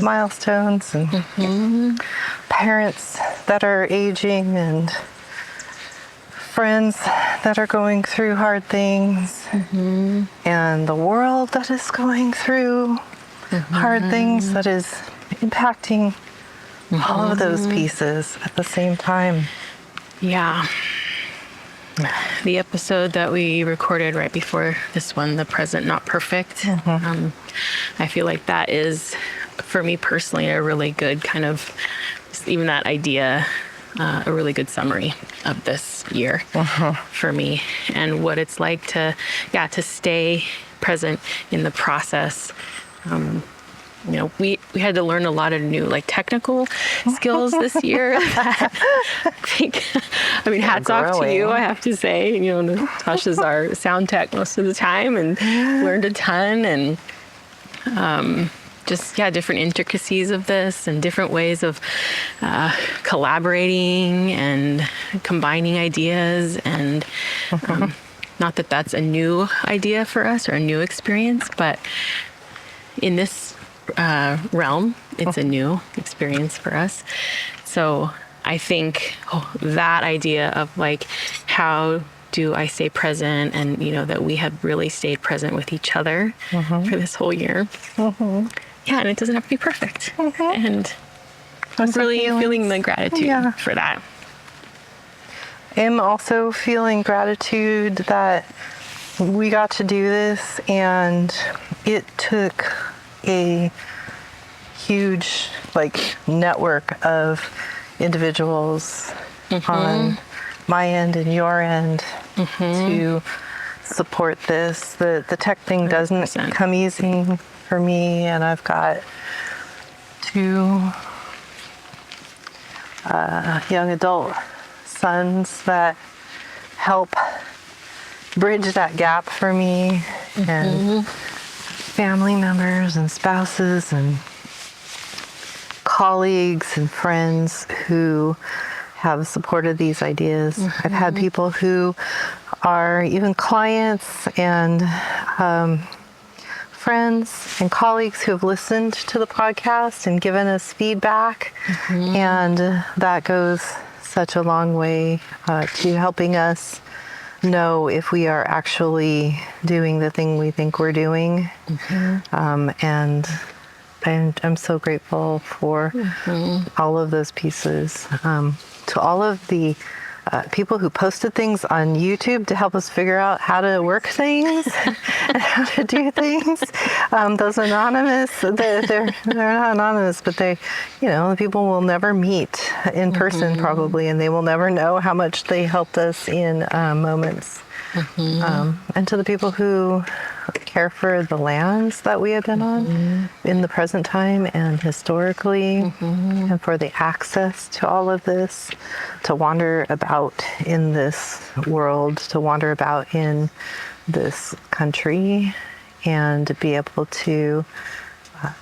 milestones and parents that are aging and friends that are going through hard things and the world that is going through hard things that is impacting all of those pieces at the same time. Yeah. The episode that we recorded right before this one, The Present Not Perfect, I feel like that is, for me personally, a really good kind of, even that idea, a really good summary of this year for me, and what it's like to stay present in the process. We had to learn a lot of new technical skills this year. Hats off to you, I have to say. Natasha's our sound tech most of the time, and learned a ton, and different intricacies of this and different ways of collaborating and combining ideas. And not that that's a new idea for us or a new experience, but in this realm, it's a new experience for us. So I think that idea of how do I stay present, and that we have really stayed present with each other for this whole year. And it doesn't have to be perfect. And I'm really feeling the gratitude for that. I'm also feeling gratitude that we got to do this, and it took a huge network of individuals on my end and your end to support this. The tech thing doesn't 100%. Come easy for me, and I've got two young adult sons that help bridge that gap for me, and family members and spouses and colleagues and friends who have supported these ideas. I've had people who are even clients and friends and colleagues who have listened to the podcast and given us feedback, and that goes such a long way to helping us know if we are actually doing the thing we think we're doing. And I'm so grateful for all of those pieces. To all of the people who posted things on YouTube to help us figure out how to work things and how to do things. Those anonymous, they're not anonymous, but they, the people will never meet in person probably, and they will never know how much they helped us in moments. And to the people who care for the lands that we have been on in the present time and historically, and for the access to all of this, to wander about in this world, to wander about in this country, and be able to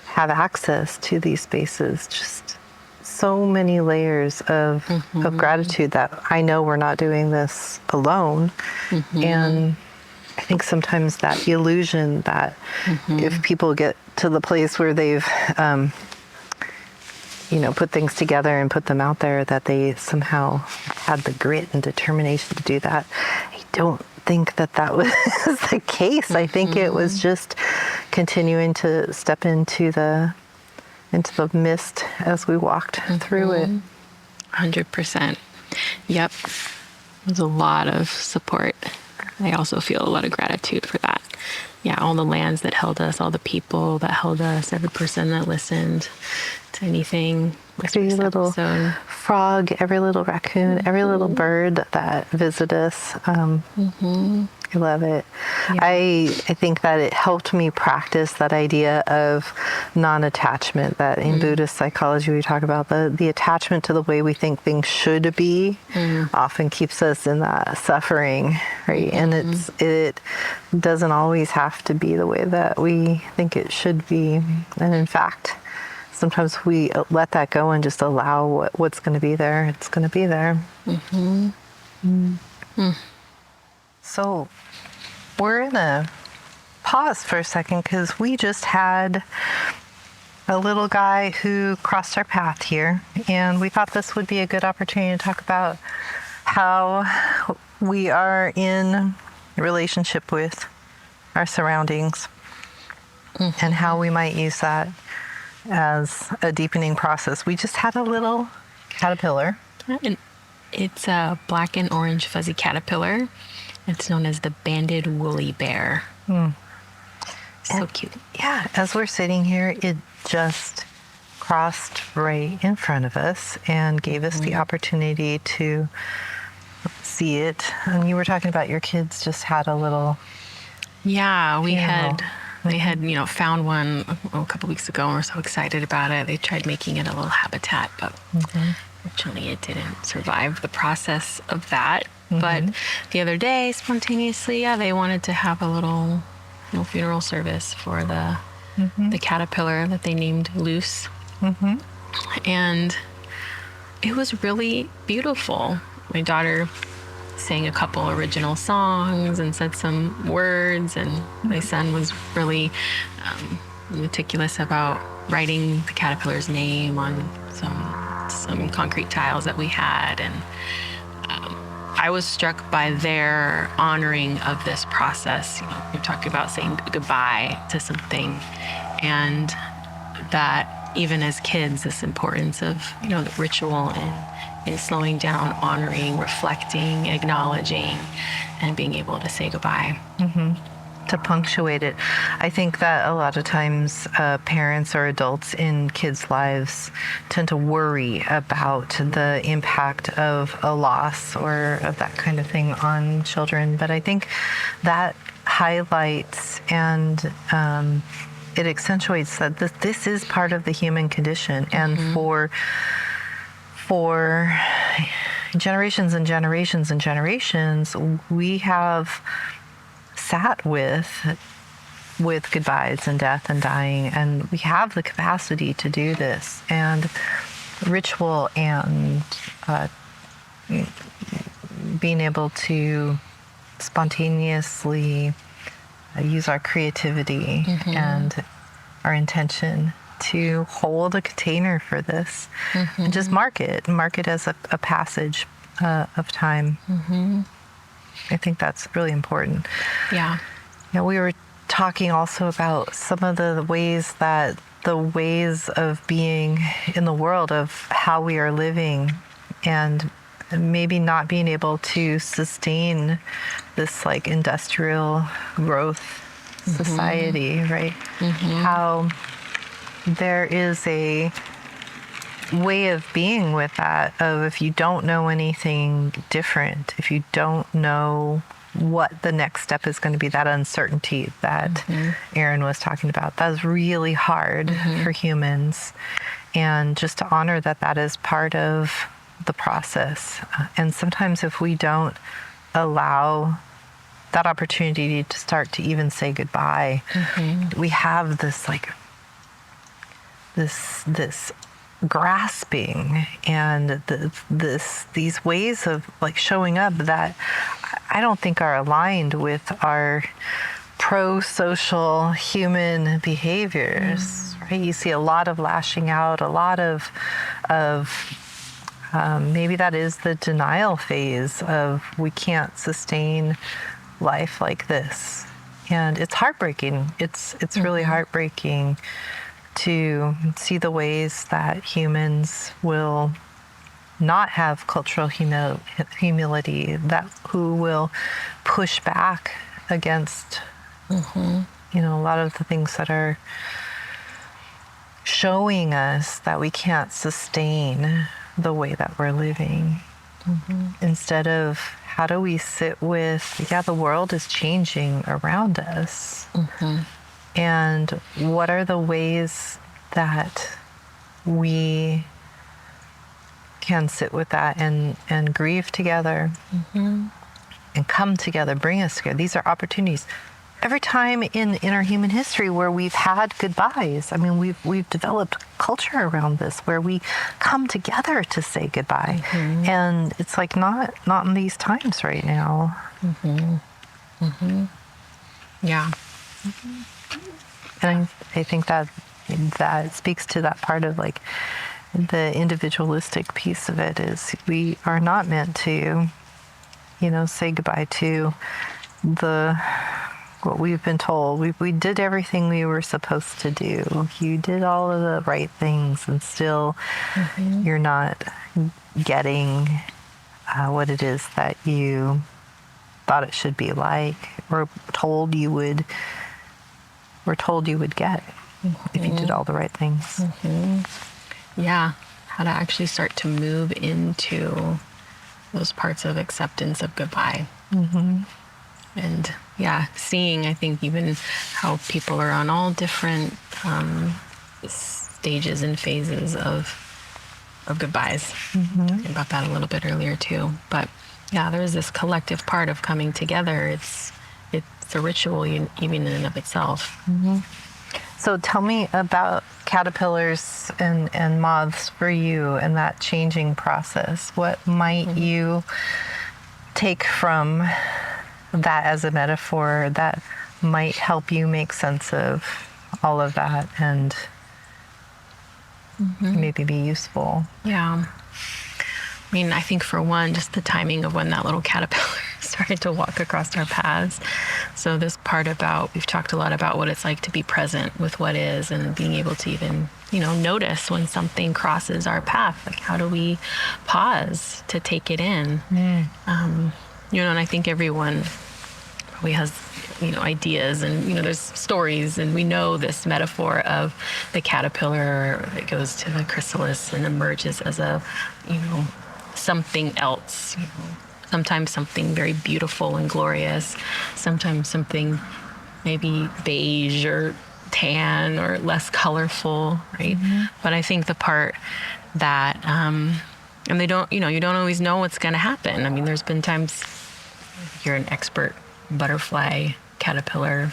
have access to these spaces. Just so many layers of gratitude that I know we're not doing this alone. And I think sometimes that illusion that if people get to the place where they've, put things together and put them out there, that they somehow had the grit and determination to do that. I don't think that was the case. I think it was just continuing to step into the mist as we walked through it. 100%. Yep. There's a lot of support. I also feel a lot of gratitude for that. Yeah, all the lands that held us, all the people that held us, every person that listened to anything. Every little frog, every little raccoon, every little bird that visited us. I love it. Yeah. I think that it helped me practice that idea of non-attachment, that in Buddhist psychology we talk about the attachment to the way we think things should be often keeps us in that suffering, right? And it doesn't always have to be the way that we think it should be. And in fact, sometimes we let that go and just allow what's going to be there. It's going to be there. So we're going to pause for a second because we just had a little guy who crossed our path here, and we thought this would be a good opportunity to talk about how we are in relationship with our surroundings and how we might use that as a deepening process. We just had a little caterpillar. And it's a black and orange fuzzy caterpillar. It's known as the banded woolly bear. So cute. Yeah, as we're sitting here, it just crossed right in front of us and gave us the opportunity to see it. And you were talking about your kids just had a little... Yeah, they had found one a couple weeks ago and were so excited about it. They tried making it a little habitat, but fortunately it didn't survive the process of that. But the other day, spontaneously, they wanted to have a little funeral service for the caterpillar that they named Luce. And it was really beautiful. My daughter sang a couple original songs and said some words, and my son was really meticulous about writing the caterpillar's name on some concrete tiles that we had. And I was struck by their honoring of this process. You're talking about saying goodbye to something, and that even as kids, this importance of the ritual and slowing down, honoring, reflecting, acknowledging, and being able to say goodbye. To punctuate it. I think that a lot of times parents or adults in kids' lives tend to worry about the impact of a loss or of that kind of thing on children. But I think that highlights and it accentuates that this is part of the human condition. And for generations and generations and generations, we have sat with goodbyes and death and dying, and we have the capacity to do this. And ritual and being able to spontaneously use our creativity and our intention to hold a container for this and just mark it as a passage of time. I think that's really important. Yeah. We were talking also about some of the ways of being in the world, of how we are living, and maybe not being able to sustain this industrial growth society, right? How there is a way of being with that, of if you don't know anything different, if you don't know what the next step is going to be, that uncertainty that Aaron was talking about. That is really hard for humans. And just to honor that that is part of the process. And sometimes if we don't allow that opportunity to start to even say goodbye, we have this like this grasping and these ways of like showing up that I don't think are aligned with our pro-social human behaviors, right? You see a lot of lashing out, a lot of maybe that is the denial phase of we can't sustain life like this. And it's heartbreaking. It's really heartbreaking to see the ways that humans will not have cultural humility, that who will push back against, you know, a lot of the things that are showing us that we can't sustain the way that we're living. Instead of how do we sit with, yeah, the world is changing around us. And what are the ways that we can sit with that and grieve together and come together, bring us together. These are opportunities. Every time in our human history where we've had goodbyes, I mean, we've developed culture around this where we come together to say goodbye. And it's like not in these times right now. Yeah. And I think that speaks to that part of like the individualistic piece of it is we are not meant to, you know, say goodbye to what we've been told. We did everything we were supposed to do. You did all of the right things and still you're not getting what it is that you thought it should be like or told you would get if you did all the right things. Yeah, how to actually start to move into those parts of acceptance of goodbye. And yeah, seeing, I think, even how people are on all different stages and phases of goodbyes. Talking about that a little bit earlier too. But yeah, there's this collective part of coming together. It's a ritual even in and of itself. So tell me about caterpillars and moths for you and that changing process. What might you take from that as a metaphor that might help you make sense of all of that and maybe be useful? Yeah. I mean, I think for one, just the timing of when that little caterpillar started to walk across our paths. So this part about, we've talked a lot about what it's like to be present with what is and being able to even, you know, notice when something crosses our path. Like, how do we pause to take it in? You know, and I think everyone probably has, you know, ideas and, you know, there's stories, and we know this metaphor of the caterpillar that goes to the chrysalis and emerges as a, you know, something else, you know, sometimes something very beautiful and glorious, sometimes something maybe beige or tan or less colorful, right? But I think the part that, and they don't, you know, you don't always know what's going to happen. I mean, there's been times you're an expert butterfly, caterpillar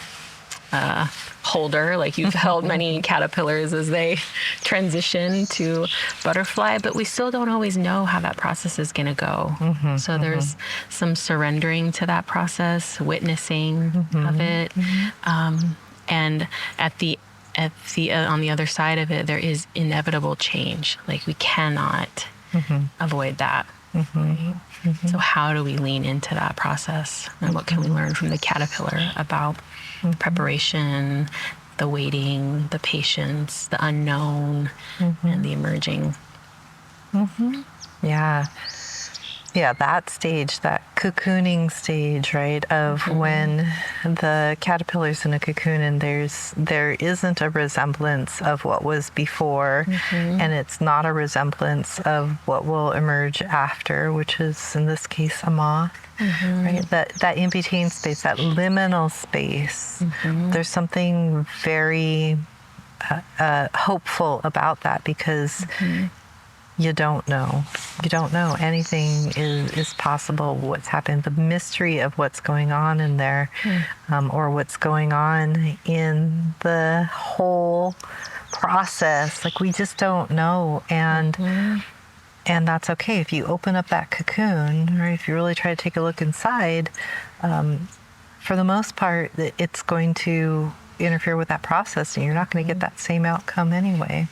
holder, like you've held many caterpillars as they transition to butterfly, but we still don't always know how that process is going to go. So there's some surrendering to that process, witnessing of it, and at the on the other side of it, there is inevitable change. Like we cannot avoid that. Right? So how do we lean into that process? And what can we learn from the caterpillar about preparation, the waiting, the patience, the unknown, and the emerging? Yeah. Yeah, that stage, that cocooning stage, right, of when the caterpillar's in a cocoon and there isn't a resemblance of what was before, and it's not a resemblance of what will emerge after, which is in this case a moth, right? That in between space, that liminal space. There's something very hopeful about that, because you don't know. You don't know. Anything is possible. What's happened, the mystery of what's going on in there, or what's going on in the whole process. Like, we just don't know. And that's okay. If you open up that cocoon, or if you really try to take a look inside, for the most part, it's going to interfere with that process, and you're not going to get that same outcome anyway.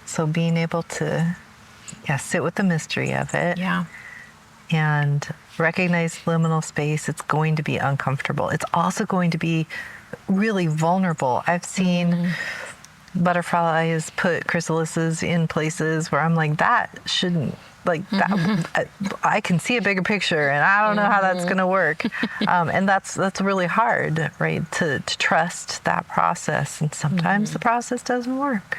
So being able to sit with the mystery of it, and recognize liminal space. It's going to be uncomfortable. It's also going to be really vulnerable. I've seen butterflies put chrysalises in places where I'm like, that shouldn't, like, that, I can see a bigger picture, and I don't know how that's going to work. And that's really hard, right, to trust that process. And sometimes the process doesn't work.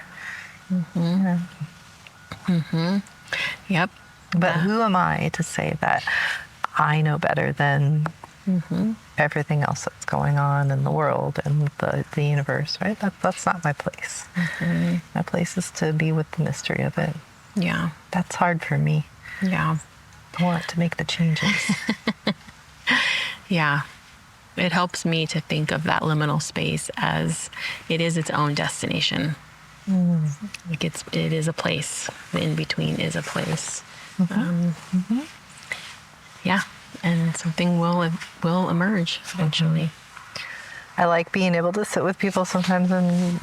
Yep. But who am I to say that I know better than everything else that's going on in the world and the universe, right? That's not my place. My place is to be with the mystery of it. Yeah. That's hard for me. Yeah. I want to make the changes. Yeah. It helps me to think of that liminal space as it is its own destination. Like it is a place. The in-between is a place. Yeah. And something will emerge eventually. I like being able to sit with people sometimes and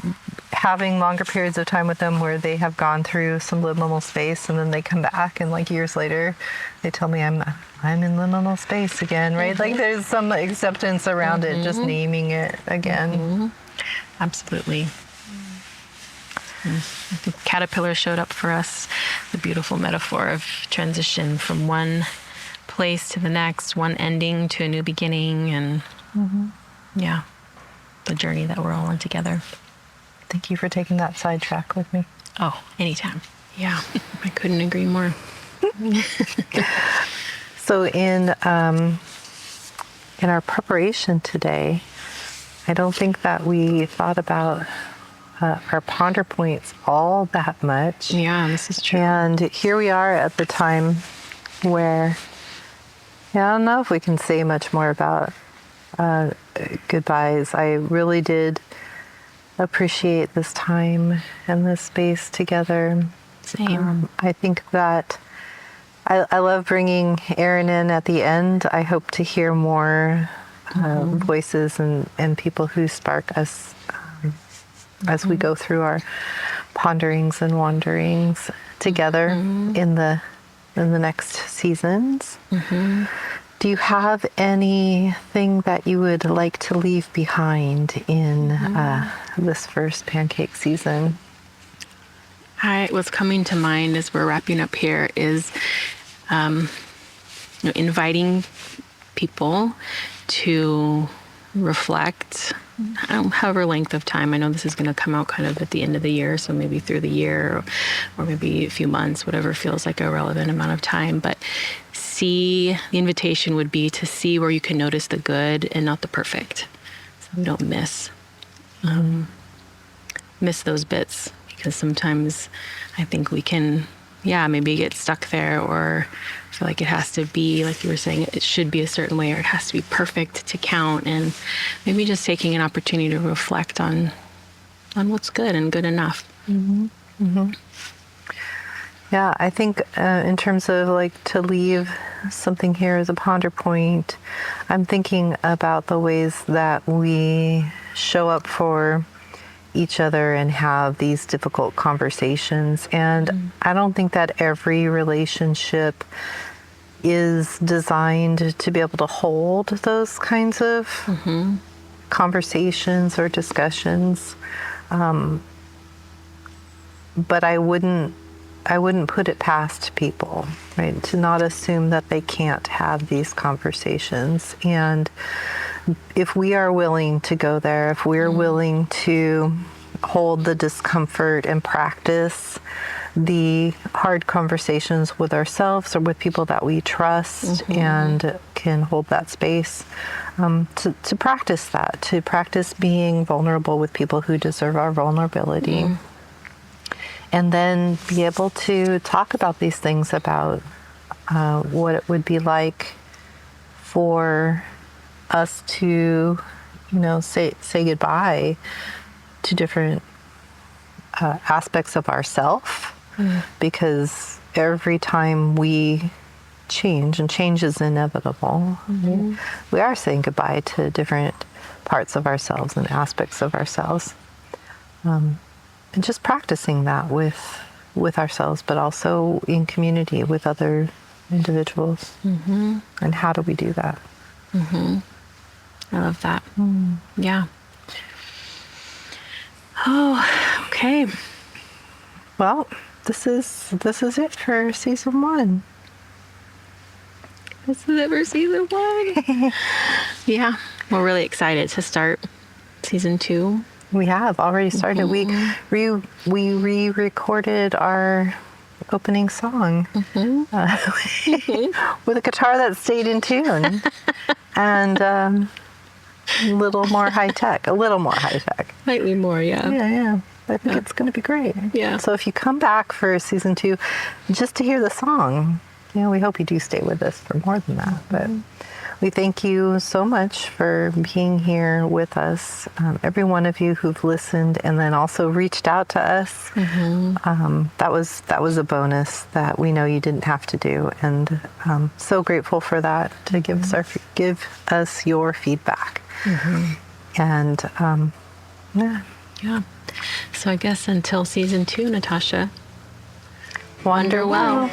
having longer periods of time with them where they have gone through some liminal space, and then they come back and like years later they tell me I'm in liminal space again, right? Like there's some acceptance around it, just naming it again. Absolutely. The caterpillar showed up for us, the beautiful metaphor of transition from one place to the next, one ending to a new beginning, and the journey that we're all on together. Thank you for taking that sidetrack with me. Oh, anytime. Yeah, I couldn't agree more. So in our preparation today, I don't think that we thought about our ponder points all that much. Yeah, this is true. And here we are at the time where I don't know if we can say much more about goodbyes. I really did appreciate this time and this space together. Same. I think that I love bringing Erin in at the end. I hope to hear more voices and people who spark us as we go through our ponderings and wanderings together in the next seasons. Do you have anything that you would like to leave behind in this first pancake season? What's coming to mind as we're wrapping up here is inviting people to reflect, however length of time. I know this is going to come out kind of at the end of the year, so maybe through the year or maybe a few months, whatever feels like a relevant amount of time. But the invitation would be to see where you can notice the good and not the perfect. So don't miss those bits, because sometimes I think we can, maybe get stuck there, or feel like it has to be, like you were saying, it should be a certain way, or it has to be perfect to count. And maybe just taking an opportunity to reflect on what's good and good enough. Yeah, I think in terms of like to leave something here as a ponder point, I'm thinking about the ways that we show up for each other and have these difficult conversations. And I don't think that every relationship is designed to be able to hold those kinds of conversations or discussions. But I wouldn't I wouldn't put it past people, right? To not assume that they can't have these conversations. And if we are willing to go there, if we're willing to hold the discomfort and practice the hard conversations with ourselves or with people that we trust and can hold that space, to practice that, to practice being vulnerable with people who deserve our vulnerability. And then be able to talk about these things, about what it would be like for us to, say goodbye to different aspects of ourself, because every time we change, and change is inevitable, we are saying goodbye to different parts of ourselves and aspects of ourselves. And just practicing that with ourselves, but also in community with other individuals. And how do we do that? I love that. Yeah. Oh, okay. Well, this is it for season 1. This is it for season 1. Yeah, we're really excited to start season 2. We have already started. We re-recorded our opening song with a guitar that stayed in tune, and a little more high tech. Slightly more, yeah. Yeah. I think it's going to be great. Yeah. So if you come back for season 2, just to hear the song, we hope you do stay with us for more than that. But we thank you so much for being here with us. Every one of you who've listened and then also reached out to us. That was a bonus that we know you didn't have to do, and so grateful for that, to give us your feedback. And Yeah. So I guess until season 2, Natasha, wander well. well.